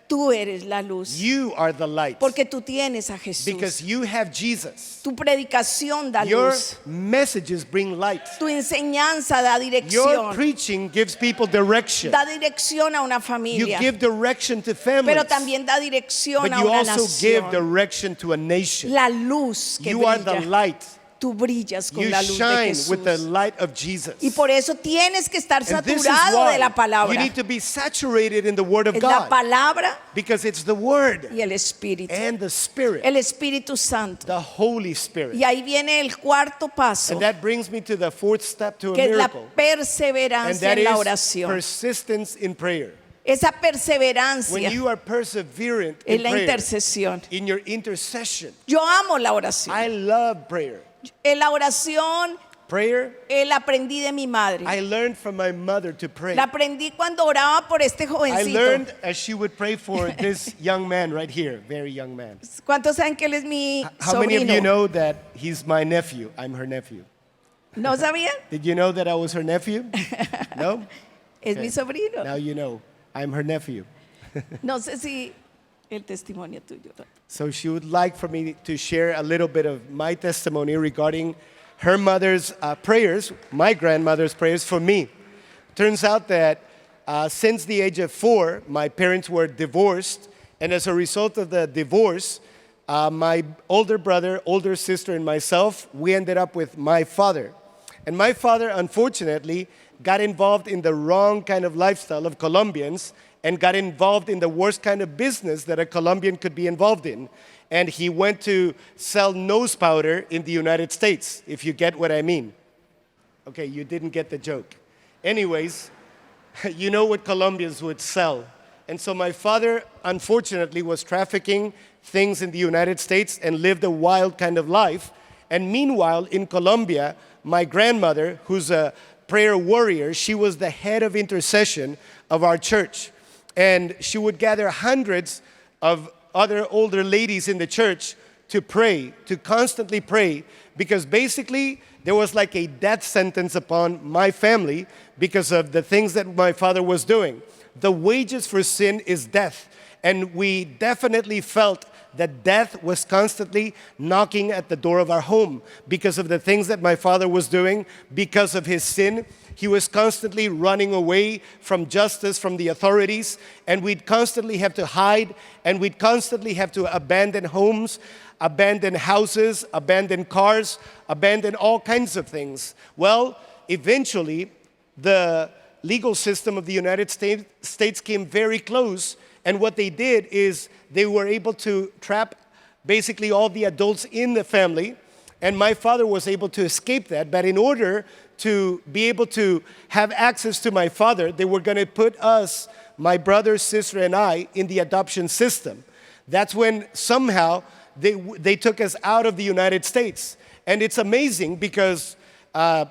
tú eres la luz. you are the light. Porque tú tienes a Jesús. Because you have Jesus. Tu predicación da Your luz. messages bring light. Tu enseñanza da Your dirección. preaching gives people direction. Da dirección a una You familia. give direction to families. Pero también da dirección But a you una also give nación. direction to a nation. La luz que You are the brilla. light. Tú brillas con You la luz de shine with the Jesús. light of Jesus. Y por eso tienes que estar And this is saturado de la why palabra. you need to be saturated in the Word of Es la God. palabra Because it's the Word y el Espíritu. and the Spirit, El Espíritu Santo. the Holy Spirit. Y ahí viene el cuarto paso, And that brings me to the fourth step to a que es la miracle. And perseverancia that en la is oración. persistence in prayer. Esa When perseverancia you are perseverant es in la prayer, intercesión. in your intercession. Yo amo la oración. I love prayer. En la oración Prayer, la aprendí de mi madre. I learned from my mother to pray. La aprendí cuando oraba por este I jovencito. learned as she would pray for this young man right here, very young man. ¿Cuántos saben que él es mi How many of sobrino? you know that he's my nephew? I'm her nephew. ¿No sabían? Did you know that I was her nephew? No? Es mi sobrino. Now you know. I'm her nephew. No sé si el testimonio tuyo. So she would like for me to share a little bit of my testimony regarding her mother's prayers, my grandmother's prayers for me. Turns out that since the age of 4, my parents were divorced, and as a result of the divorce, my older brother, older sister, and myself, we ended up with my father. And my father, unfortunately, got involved in the wrong kind of lifestyle of Colombians and got involved in the worst kind of business that a Colombian could be involved in. And he went to sell nose powder in the United States, if you get what I mean. Okay, you didn't get the joke. Anyways, you know what Colombians would sell. And so my father, unfortunately, was trafficking things in the United States and lived a wild kind of life. And meanwhile, in Colombia, my grandmother, who's a prayer warrior, she was the head of intercession of our church. And she would gather hundreds of other older ladies in the church to pray, to constantly pray, because basically there was like a death sentence upon my family because of the things that my father was doing. The wages for sin is death. And we definitely felt that death was constantly knocking at the door of our home because of the things that my father was doing, because of his sin. He was constantly running away from justice, from the authorities, and we'd constantly have to hide, and we'd constantly have to abandon homes, abandon houses, abandon cars, abandon all kinds of things. Well, eventually, the legal system of the United States came very close, and what they did is they were able to trap basically all the adults in the family, and my father was able to escape that. But in order to be able to have access to my father, they were going to put us, my brother, sister, and I, in the adoption system. That's when somehow they took us out of the United States. And it's amazing because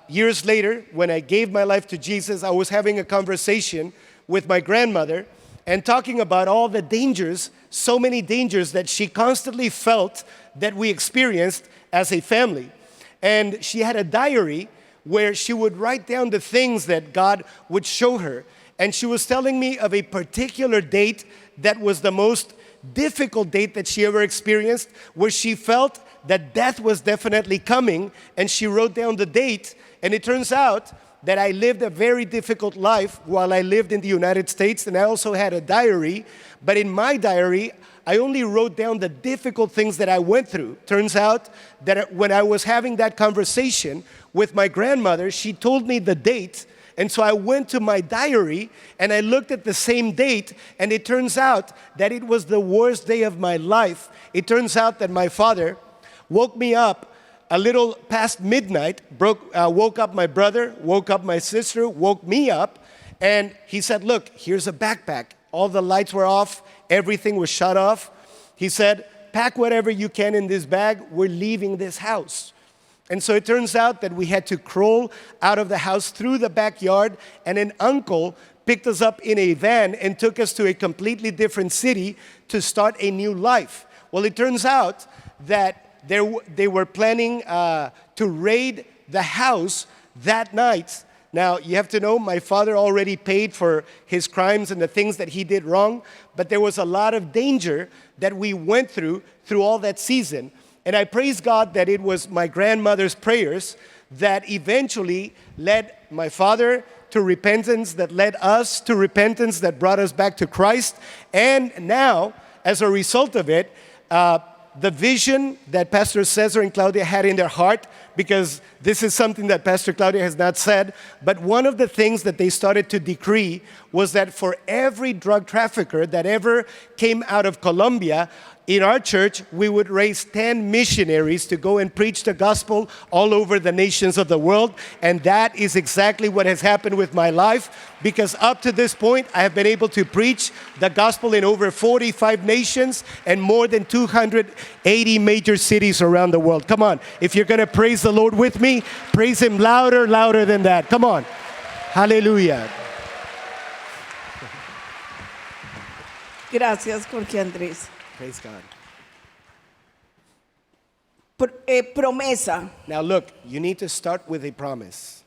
years later, when I gave my life to Jesus, I was having a conversation with my grandmother and talking about all the dangers, so many dangers that she constantly felt that we experienced as a family. And she had a diary where she would write down the things that God would show her. And she was telling me of a particular date that was the most difficult date that she ever experienced, where she felt that death was definitely coming, and she wrote down the date. And it turns out that I lived a very difficult life while I lived in the United States, and I also had a diary. But in my diary, I only wrote down the difficult things that I went through. Turns out that when I was having that conversation with my grandmother, she told me the date. And so I went to my diary and I looked at the same date, and it turns out that it was the worst day of my life. It turns out that my father woke me up a little past midnight, woke up my brother, woke up my sister, woke me up, and he said, "Look, here's a backpack. All the lights were off, everything was shut off." He said, "Pack whatever you can in this bag, we're leaving this house." And so it turns out that we had to crawl out of the house through the backyard, and an uncle picked us up in a van and took us to a completely different city to start a new life. Well, it turns out that they were planning to raid the house that night. Now, you have to know, my father already paid for his crimes and the things that he did wrong, but there was a lot of danger that we went through all that season. And I praise God that it was my grandmother's prayers that eventually led my father to repentance, that led us to repentance, that brought us back to Christ. And now, as a result of it, the vision that Pastor Cesar and Claudia had in their heart, because this is something that Pastor Claudia has not said, but one of the things that they started to decree was that for every drug trafficker that ever came out of Colombia, in our church, we would raise 10 missionaries to go and preach the gospel all over the nations of the world. And that is exactly what has happened with my life, because up to this point, I have been able to preach the gospel in over 45 nations and more than 280 major cities around the world. Come on, if you're going to praise the Lord with me, praise Him louder, louder than that. Come on. Hallelujah. Gracias, Jorge Andrés. Praise God. Promesa, Now look, you need to start with a promise.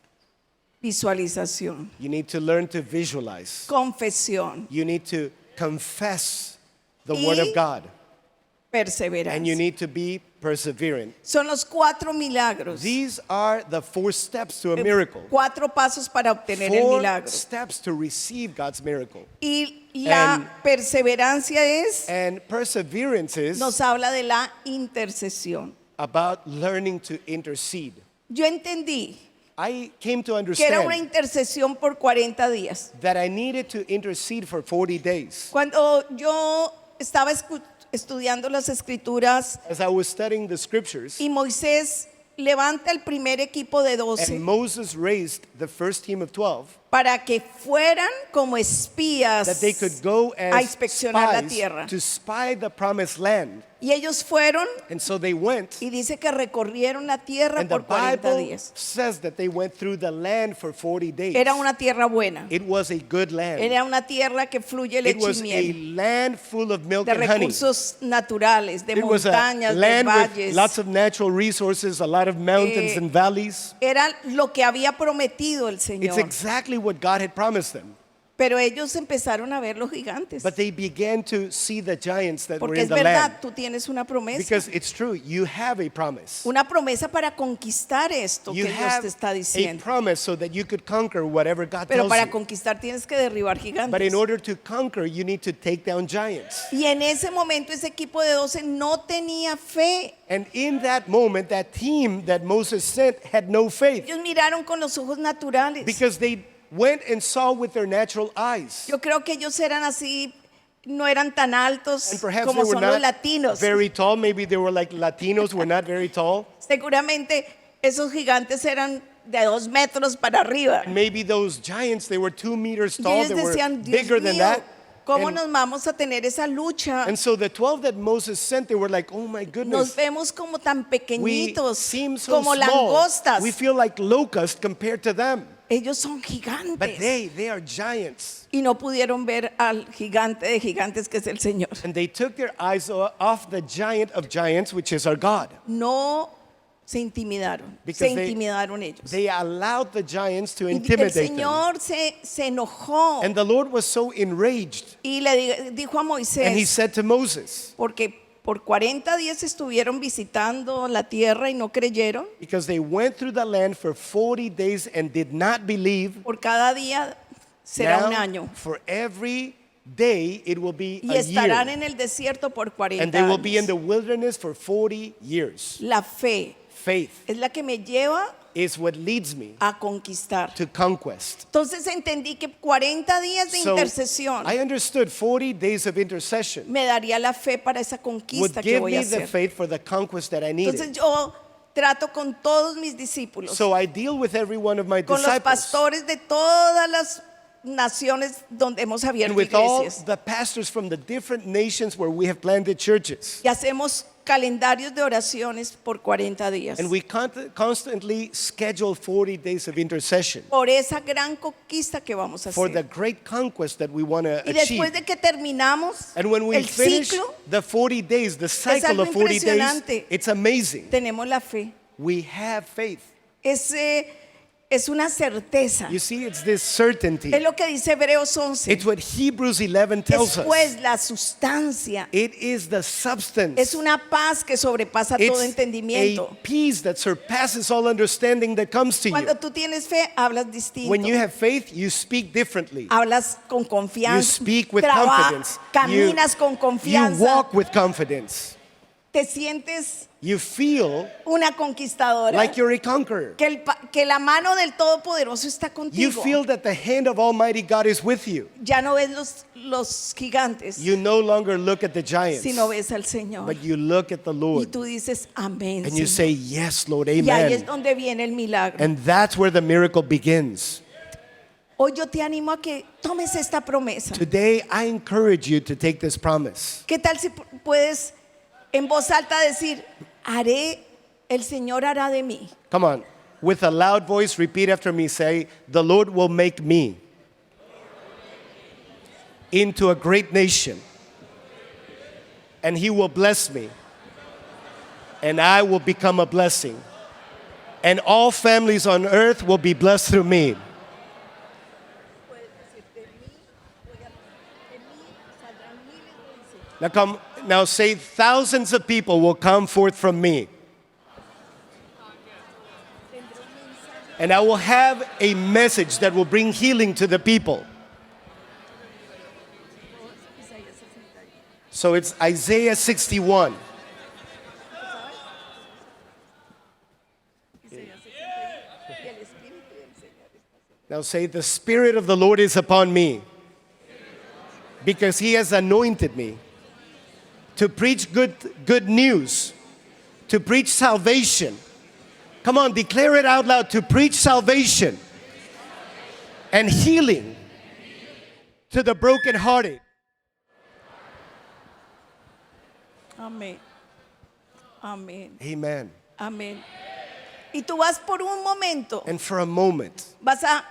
visualización, You need to learn to visualize. confesión, You need to confess the Word of God. And you perseverancia. need to be perseverant. Son los 4 milagros. These are the 4 steps to a miracle. 4 pasos para obtener el 4 milagro. steps to receive God's miracle. Y la And- perseverancia And perseverance is nos habla de la intercesión. about learning to intercede. Yo entendí I came to que era una understand intercesión por 40 días. that I needed to intercede for 40 days. Cuando yo estaba estudiando las escrituras As I was studying the scriptures, y Moisés levanta el primer equipo de and 12 Moses raised the first team of 12, para que fueran como espías that they could go a as inspeccionar la spies tierra. to spy the promised land. Y ellos fueron And so they went, y dice que recorrieron la tierra and the por 40 Bible días. says that they went through the land for 40 days. Era una tierra buena. It was a good land. Era una tierra que fluye It leche y was a miel, land full of milk de and honey. recursos naturales, de It was a montañas, de land with valles. lots of natural resources, a lot of mountains and valleys. Era lo que había prometido el It's Señor. exactly what God had promised them. Pero ellos empezaron a ver los gigantes. But they began to see the giants that were Porque in es the verdad, land. tú tienes una promesa. Because it's true, you have a promise. Una promesa para conquistar esto You que Dios have te está a diciendo. promise so that you could conquer whatever God Pero tells para you. conquistar tienes que derribar But gigantes. in order to conquer, you need to take down giants. Y en ese momento ese equipo de 12 no tenía fe. And in that moment, that team that Moses sent had no faith Ellos miraron con los ojos naturales. because they went and saw with their natural eyes. Yo creo que ellos eran así, no eran tan altos And perhaps como they were son los not latinos. very tall. Maybe they were like Latinos, were not very tall. Seguramente esos gigantes eran de 2 metros para arriba. And maybe those giants, they were 2 meters Y tall. ellos They were decían, Dios bigger than mío, that. ¿cómo And, nos vamos a tener esa lucha? and so the 12 that Moses sent, they were like, oh my Nos goodness. vemos como tan We pequeñitos, seem so como small. langostas. We feel like locusts compared to them. Ellos son But gigantes. they are giants. Y no pudieron ver al gigante de gigantes que es el Señor. And they took their eyes off the giant of giants, which is our God. No se intimidaron. Because Se intimidaron ellos. They allowed the giants to Y el intimidate them. Señor se enojó And the Lord was so enraged. y le dijo a And he Moisés, said to Moses, porque por 40 días estuvieron visitando la tierra y no creyeron, because they went through the land for 40 days and did not believe, por cada día será un now año. for every day it will be Y a estarán year. en el desierto por 40 And they will be in años. the wilderness for 40 years. La fe Faith es la que me lleva is what leads me a conquistar. to conquest. Entonces entendí que 40 días de So intercesión I understood 40 days of intercession me daría la fe para esa would conquista que give voy me a the hacer. faith for the conquest that I Entonces needed. yo trato con todos mis discípulos, So I deal with every one of my con los disciples pastores de todas las naciones donde hemos and abierto with all iglesias. the pastors from the different nations where we have planted churches. Y hacemos calendarios de oraciones por 40 días. And we constantly schedule 40 days of intercession Por esa gran conquista que vamos a for the hacer. great conquest that we want to Y achieve. después de que terminamos And when we el finish ciclo, the 40 days, the cycle algo of 40 days, impresionante. it's amazing. tenemos la fe. We have faith. Es una certeza. You see, it's this certainty. Es lo que dice Hebreos 11. It's what Hebrews 11 tells Después us. la sustancia. It is the substance. Es una paz que sobrepasa todo It's entendimiento. a peace that surpasses all understanding that comes to you. Cuando tú tienes fe, hablas distinto. When you have faith, you speak differently. Hablas con You confianza. speak with confidence. Caminas con You confianza. walk with confidence. Te sientes You feel una conquistadora. like you're a conqueror. Que la mano del Todopoderoso está You contigo. feel that the hand of Almighty God is with you. Ya no ves los gigantes, You no longer look at the giants, sino ves al Señor. but you look at the Y Lord tú dices, amén. and you Señor. say, yes, Lord, Y ahí es amen. donde viene el milagro. And that's where the miracle begins. Hoy yo te animo a que tomes esta promesa. Today, I encourage you to take this promise. ¿Qué tal si puedes en voz alta decir, el Señor hará de mí? Come on. With a loud voice, repeat after me. Say, the Lord will make me into a great nation, and He will bless me, and I will become a blessing, and all families on earth will be blessed through me. Now say, thousands of people will come forth from me. And I will have a message that will bring healing to the people. So it's Isaiah 61. Now say, the Spirit of the Lord is upon me, because He has anointed me to preach good news, to preach salvation. Come on, declare it out loud, to preach salvation and healing to the brokenhearted. Amén. Amén. Amen. Amén. Y tú vas por un momento, And for a moment, vas a,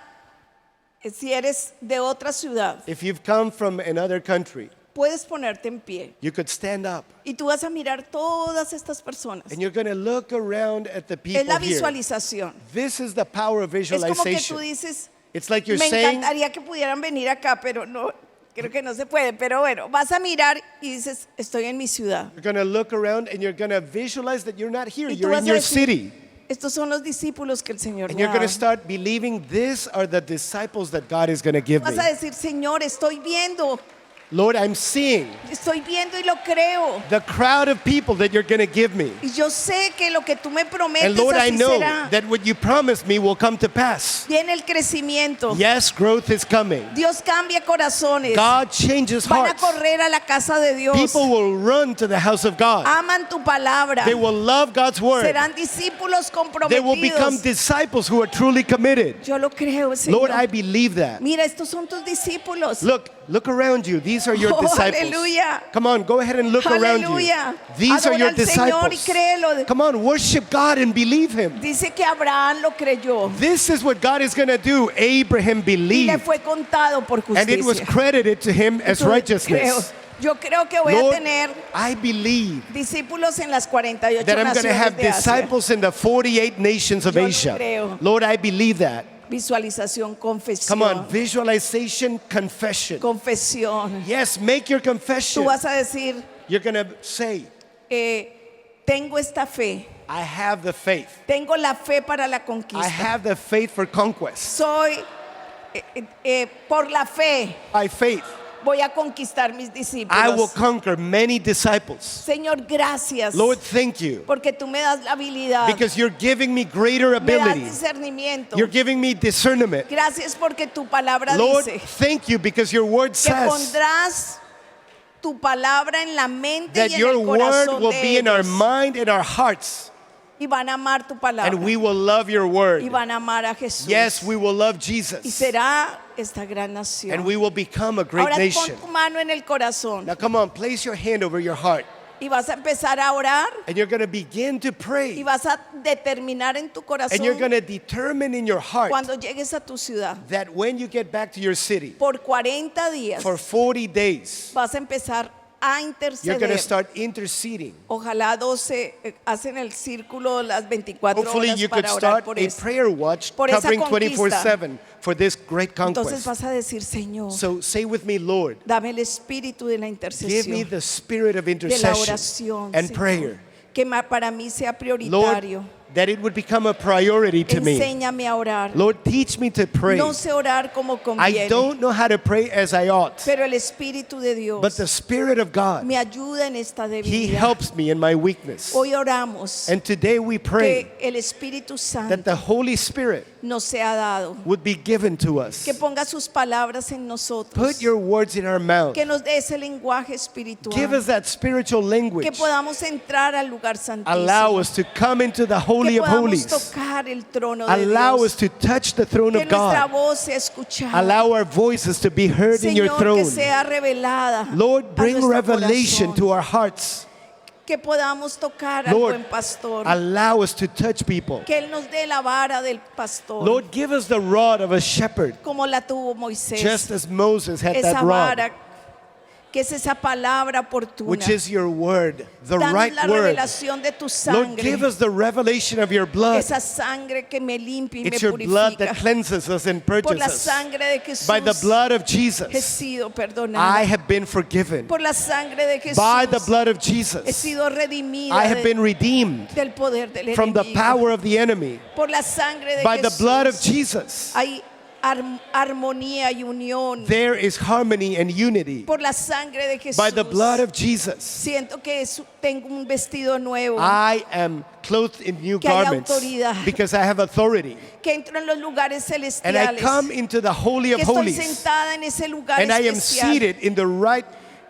si eres de otra ciudad, if you've come from another country, puedes ponerte en pie. you could stand up Y tú vas a mirar todas estas personas. and you're going to look around at the Es people la here. visualización. This is the power of Es como que tú visualization. dices, It's like you're me saying, encantaría que pudieran venir acá, pero no, creo que no se puede. Pero bueno, vas a mirar y dices, estoy en mi ciudad. you're going to look around and you're going to visualize that you're not here, Y tú you're vas in a your decir, city. estos son los discípulos que el Señor And me you're ha going to dado. start believing these are the disciples that God is going to give me. Vas a decir, Señor, estoy viendo Lord, I'm seeing y lo creo. the crowd of people that you're going to give me. Y yo sé que lo que tú me prometes And Lord, I así know será. that what you promised me will come to pass. Viene el crecimiento. Yes, growth is coming. Dios cambia corazones. God changes Van a hearts. correr a la casa de Dios. People will run to the house of God. Aman tu palabra. They will love God's word. Serán discípulos They will become comprometidos. disciples who are truly committed. Yo lo creo, Señor. Lord, I believe that. Mira, estos son tus discípulos. Look around you. These are your Oh, disciples. aleluya. Come on, go ahead and look around you. Aleluya. These are Adora your al Señor y disciples. créelo. Come on, worship God and believe Him. Dice que Abraham lo creyó This is what God is going to do. Abraham y le believed, fue contado por and it was justicia. credited to him as Entonces, righteousness. Yo creo que voy a Lord, tener I believe discípulos en las 48 that I'm going to naciones have de Asia. disciples in the 48 nations of Yo lo Asia. creo. Lord, I believe that. Visualización, Come on, confesión. visualization, confession. Confesión. Yes, make your Tú confession. vas a decir, You're going to say, tengo esta fe. I have the faith. Tengo la fe para la I conquista. have the faith for conquest. Soy, por la fe, By faith, voy a conquistar mis discípulos. I will conquer many disciples. Señor, gracias. Lord, thank you. Porque tú me das la habilidad. Because you're giving me greater Me das ability. discernimiento. You're giving me discernment. Gracias porque tu palabra Lord, dice thank you because your word que says pondrás tu palabra en la mente that y en your el word corazón will de be in our ellos. mind and our hearts, Y van a amar tu palabra. and we will love your Y word. van a amar a Jesús. Yes, we will love Y Jesus, será esta gran nación. and we will become a great Ahora pon nation. tu mano en el corazón Now come on, place your hand over your heart, y vas a empezar a orar and you're going to begin to y pray, vas a determinar en tu and you're going corazón to determine in your heart cuando llegues a tu ciudad. that when you get back to your city, Por 40 días for 40 days, vas a empezar a you're going to interceder. start interceding. Ojalá 12 hacen el círculo las 24 Hopefully horas you could para orar start por a eso. prayer watch Por esa covering conquista. 24/7 for this great Entonces conquest. vas a decir, Señor, So say with me, Lord, dame el espíritu de la give me intercesión, the spirit of de la intercession oración, and Señor, prayer. que para mí sea Lord, prioritario. that it would become a priority to me. Enséñame a orar. Lord, teach me to pray. No sé orar como I conviene, don't know how to pray as I ought, pero el Espíritu de Dios but the Spirit of God, me ayuda en esta He debilidad. helps me in my weakness. Hoy oramos And today we pray que el Espíritu that Santo the Holy Spirit nos sea dado, would be given to us. que ponga sus palabras en nosotros, Put your words in our mouth. que nos dé ese lenguaje Give espiritual, us that spiritual que language. podamos entrar al lugar Allow santísimo, us to come into the Holy que of podamos Holies. tocar el trono de Allow us Dios, to touch the throne que of nuestra God. voz sea escuchada, Allow our voices to be heard in your Señor, que throne. sea revelada Lord, a bring nuestro revelation corazón, to our hearts. que podamos tocar al Lord, buen pastor, allow us to touch people. que Él nos dé la vara del pastor, Lord, give us the rod of a shepherd, como la tuvo Moisés, just as Moses had esa that rod, vara que es esa palabra oportuna. which is your word, the Danos right la word. revelación de tu Lord, give sangre, us the revelation of your blood. esa sangre que me limpia y me It's your blood purifica. that cleanses us and Por purges la us. sangre de Jesús By the blood of he Jesus, sido I perdonada. have been forgiven. Por la sangre de Jesús By the blood of he Jesus, sido redimida I have been redeemed del poder del from the enemigo. power of the enemy. Por la sangre de By the Jesús blood of Jesus, hay armonía y unión. There is harmony and unity Por la sangre de Jesús. by the blood of Jesus. Siento que tengo un vestido nuevo. I am clothed in new Que hay garments autoridad. because I have authority. Que entro en los lugares And I celestiales. come into the Holy of Que estoy Holies. sentada en ese lugar And I am especial seated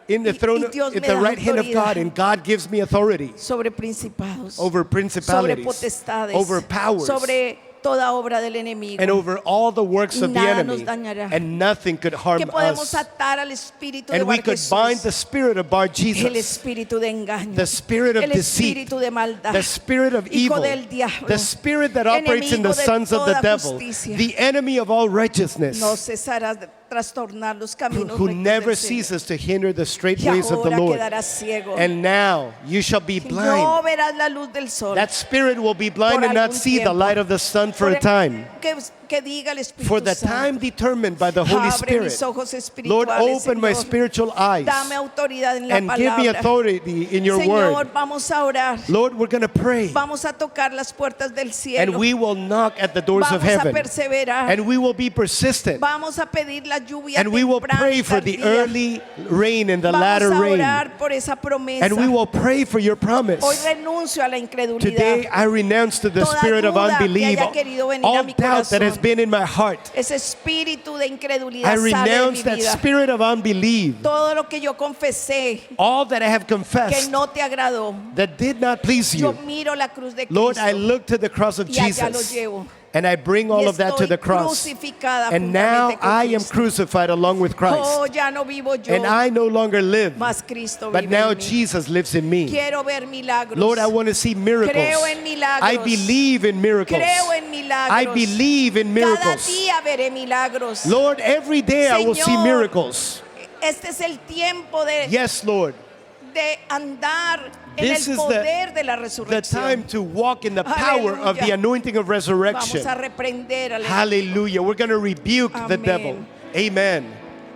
in the throne, Dios at me the da right hand of autoridad. God, and God gives me authority sobre principados, over sobre principalities, potestades, over powers, sobre toda obra del enemigo. and over all the works of the Nada nos enemy, dañará. and nothing could harm Que podemos us. atar al espíritu de And we Bar could bind Jesús, the spirit of Bar el Jesus, espíritu de engaño, the spirit of el deceit, espíritu de maldad, the spirit of hijo evil, del diablo, the spirit that operates in the enemigo de sons of the toda devil, justicia. the enemy of all righteousness, no cesarás de trastornar los caminos who rectos never del Señor. ceases to hinder the straight Y ways of the ahora Lord. quedarás ciego. And now you shall be No blind. verás la luz del sol. That spirit will be blind Por and not algún see the tiempo. light of the sun for a time. Que diga el Espíritu For the Santo. time determined by the Holy Abre mis Spirit. ojos Lord, espirituales, open my Señor. spiritual eyes Dame autoridad en la and give me palabra. authority in your Señor, word. vamos a orar. Lord, we're going to pray Vamos a tocar las puertas del and cielo. we will knock at the doors of Vamos a heaven perseverar. and we will be persistent Vamos a pedir la lluvia and we will temprana pray y for the tardía. early rain and the latter Vamos a rain. orar por esa promesa. And we will pray for your promise. Hoy renuncio a la incredulidad. Today I renounce to the Toda spirit of duda que unbelief, haya querido venir all a mi doubt that has corazón. been in my heart. Ese espíritu de incredulidad I sale de mi renounce that vida. spirit of unbelief. Todo lo que yo confesé All that I have que confessed no te agradó. that did not please Yo you. miro la cruz de Cristo. Lord, I look to the cross of y allá lo Jesus llevo. and I bring all Y of that to estoy the cross. crucificada And now juntamente con I am Cristo. crucified along with Christ. Oh, ya no vivo yo, And I no longer live, mas Cristo but vive now en mí. Jesus lives in me. Quiero ver milagros. Lord, I want to see miracles. Creo en milagros. I believe in miracles. Creo en milagros. I believe in Cada miracles. día veré milagros. Lord, every day I will see Señor, miracles. Este es el tiempo de, Yes, Lord. de andar en This el is poder de la the resurrección. time to walk in the power of the Aleluya. anointing of resurrection. Vamos a reprender al Hallelujah. We're going to rebuke the Amen. devil. Amen.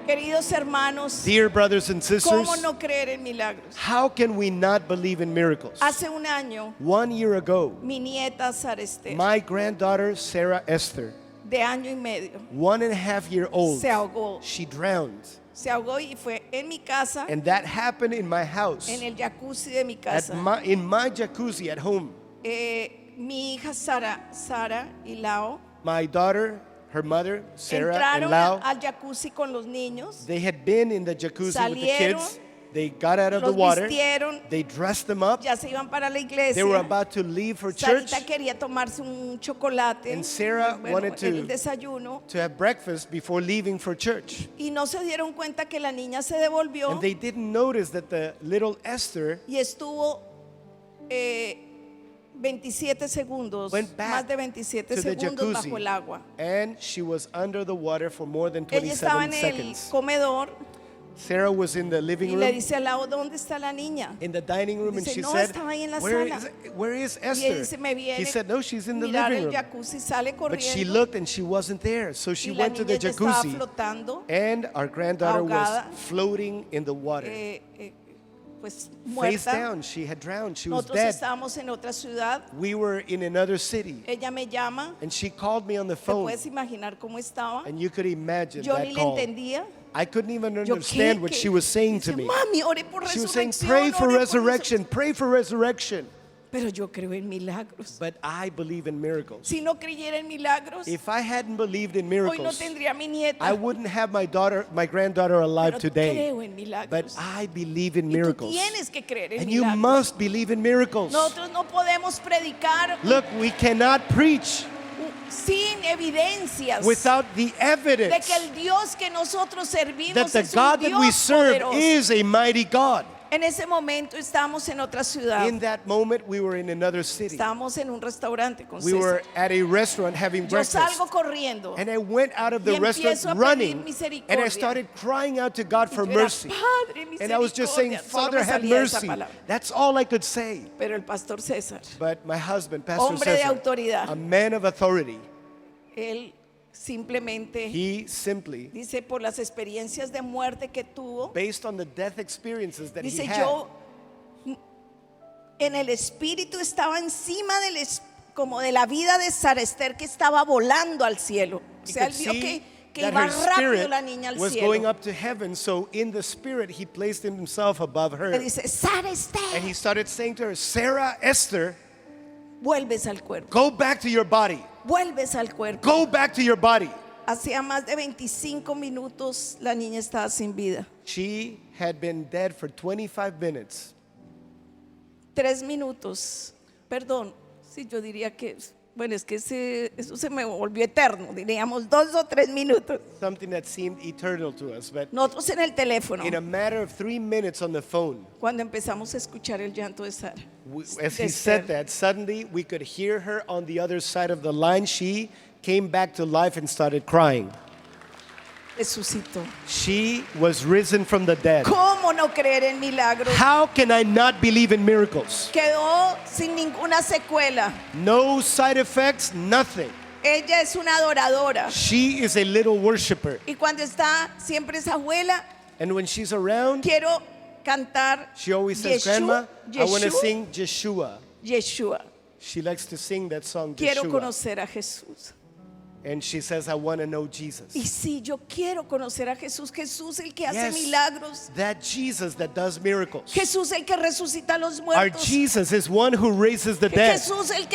Queridos hermanos, Dear brothers and sisters, ¿cómo no creer en milagros? how can we not believe in miracles? Hace un año, 1 year ago, mi nieta Sara Esther, my granddaughter, Sarah Esther, de año y medio, 1.5 year old, se ahogó. she drowned. Se ahogó y fue en mi casa, And that happened in my house, en el jacuzzi de mi at casa. in my jacuzzi at home. Mi hija Sara y Lao My daughter, her mother, Sarah, and entraron Lau, al jacuzzi con los niños, they had been in the jacuzzi with the salieron, kids. They got out of the los water. vistieron, They dressed them up. ya se iban para la They iglesia. were about to leave for church Sarita quería tomarse un chocolate, And Sarah wanted to- el desayuno, to have breakfast before leaving for church. y no se dieron cuenta que la niña se devolvió And they didn't notice that the little Esther y estuvo 27 segundos, went back más de 27 to the segundos jacuzzi bajo el agua. and she was under the water for more than Ella estaba 27 en el seconds. comedor Sarah was in the living y le room, dice al lado, ¿dónde está la niña? in the dining room, and Dice, she "No, said, estaba ahí en la where sala." is Y ella dice, Esther? me viene He said, no, she's in the mirar living el room. jacuzzi, sale But she corriendo looked and she wasn't there. So she y la went to the niña ya estaba jacuzzi flotando, and our granddaughter was ahogada. floating in the water. Pues Face muerta. down, she had drowned. She was Nosotros dead. estábamos en otra ciudad. We were in another city. Ella me llama. And she called me on the ¿Te phone. puedes imaginar cómo estaba? And you could imagine Yo that ni le call. entendía. I couldn't even Yo, understand what she was saying to Dice, me. Mami, ore por She was saying, resurrección. pray for ore por resurrection, pray for resurrection. Pero yo creo en milagros. But I believe in miracles. Si no creyera en milagros, If I hadn't believed in hoy no miracles, tendría a mi nieta. I wouldn't have my granddaughter alive Pero today. creo en But milagros. I believe in Y tú miracles. tienes que creer en And you milagros. must believe in miracles. Nosotros no podemos predicar Look, we cannot preach sin evidencias without the de evidence que el Dios que nosotros servimos that the es un God that we Dios serve poderoso. is a mighty God. En ese momento estábamos en otra ciudad. In that moment, we were in another city. Estábamos en un restaurante con We César. were at a restaurant having Yo breakfast. salgo corriendo. And I went out of the Y empiezo restaurant a pedir running, misericordia. and I started crying out to God Y for yo era, mercy. Padre, And I was just saying, misericordia. Solo Father, me have salía esa mercy. palabra. That's all I could say. Pero el pastor César, But my husband, Pastor hombre de Cesar, autoridad, a man of authority, él simplemente he simply, dice por las experiencias de muerte que tuvo, based on the death experiences that he dice had, yo en el espíritu estaba encima como de la vida de Sara Esther, que estaba volando al cielo. O He sea, could él vio see que that iba her rápido spirit la niña al was going cielo. up to heaven. So in the spirit, he placed himself above her. Le dice, Sara And Esther, he started saying to her, Sarah, Esther, vuelves al cuerpo, go back to your body. vuelves al cuerpo. Go back to your body. Hacía más de 25 minutos la niña estaba sin vida. She had been dead for 25 minutes. 3 minutos, perdón, sí, yo diría que, bueno, es que eso se me volvió eterno, diríamos 2 o 3 minutos. Something that seemed eternal to us. But Nosotros en el teléfono, in a matter of 3 minutes on the phone, cuando empezamos a escuchar el llanto de Sara. as de he said Esther. that, suddenly we could hear her on the other side of the line. She came back to life and started crying. Resucitó. She was risen from the dead. ¿Cómo no creer en milagros? How can I not believe in miracles? Quedó sin ninguna secuela. No side effects, nothing. Ella es una adoradora. She is a little worshiper. Y cuando está siempre esa abuela, And when she's around, quiero cantar she always says, Yeshua, Grandma, I want to Yeshua, sing Yeshua. Yeshua. She likes to sing that song, Quiero Yeshua. conocer a Jesús. And she says, I want to know Jesus. Y sí, yo quiero conocer a Jesús. Jesús el que hace Yes, milagros. that Jesus that does miracles. Jesús el que resucita a los Our muertos. Jesus is one who raises the dead. Jesús el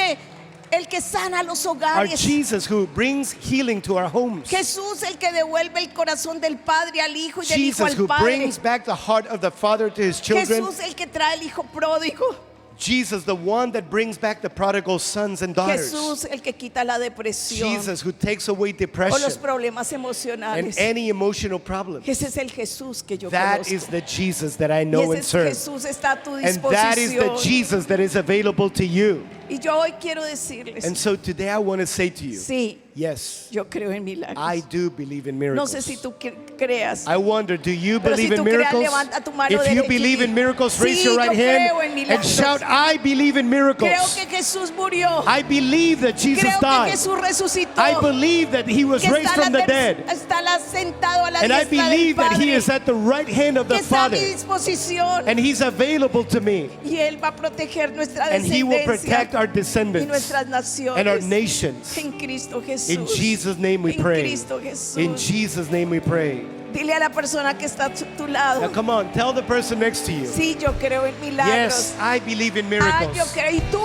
que sana los Our hogares. Jesus who brings healing to our homes. Jesús el que devuelve el corazón del padre al hijo y del hijo Jesus al who padre. brings back the heart of the father to his children. Jesús el que trae el hijo pródigo. Jesus, the one that brings back the prodigal sons and daughters. Jesús el que quita la depresión Jesus who takes away o los depression problemas and emocionales. any emotional problem. Ese es el Jesús que yo That conozco. is the Jesus that I Y know and ese serve. Jesús está a tu And that is the disposición. Jesus that is available to you. Y yo hoy quiero decirles, And so today I want to say to you, sí, yes, yo creo en milagros. I do believe in No miracles. sé si tú creas. I wonder, do you Pero believe si in tú creas, miracles? levanta tu mano If you derecha believe y in miracles, raise sí, your right yo creo en hand and milagros. shout, I believe in miracles. Creo que Jesús murió. I believe that Jesus Creo que died. Jesús resucitó. I believe that he was que raised está, from the dead. está sentado a la And I diestra del believe that he Padre, is at the right hand of que the está a mi Father. disposición. And he's available to me. Y Él va a proteger nuestra And he will descendencia protect our y descendants nuestras naciones. and our nations. En Cristo Jesús. In Jesus' name we En pray. Cristo Jesús. In Jesus' name we pray. Dile a la persona que está a tu lado. Now come on, tell the person next to you. Sí, yo creo en milagros. Yes, I believe in Ah, miracles. yo creo. ¿Y tú?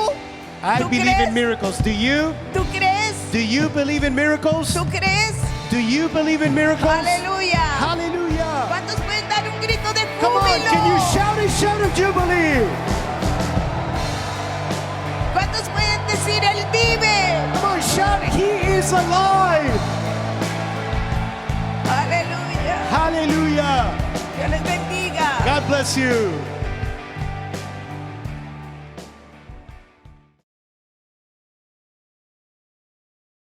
I ¿Tú believe crees? in miracles. Do you? ¿Tú crees? Do you believe in miracles? ¿Tú crees? Do you believe in miracles? Aleluya. Hallelujah. ¿Cuántos pueden dar un grito de Come on, júbilo? can you shout a shout of jubilee? ¿Cuántos pueden decir Él vive? Come on, shout, He is alive. Aleluya. Hallelujah. Dios les bendiga. God bless you.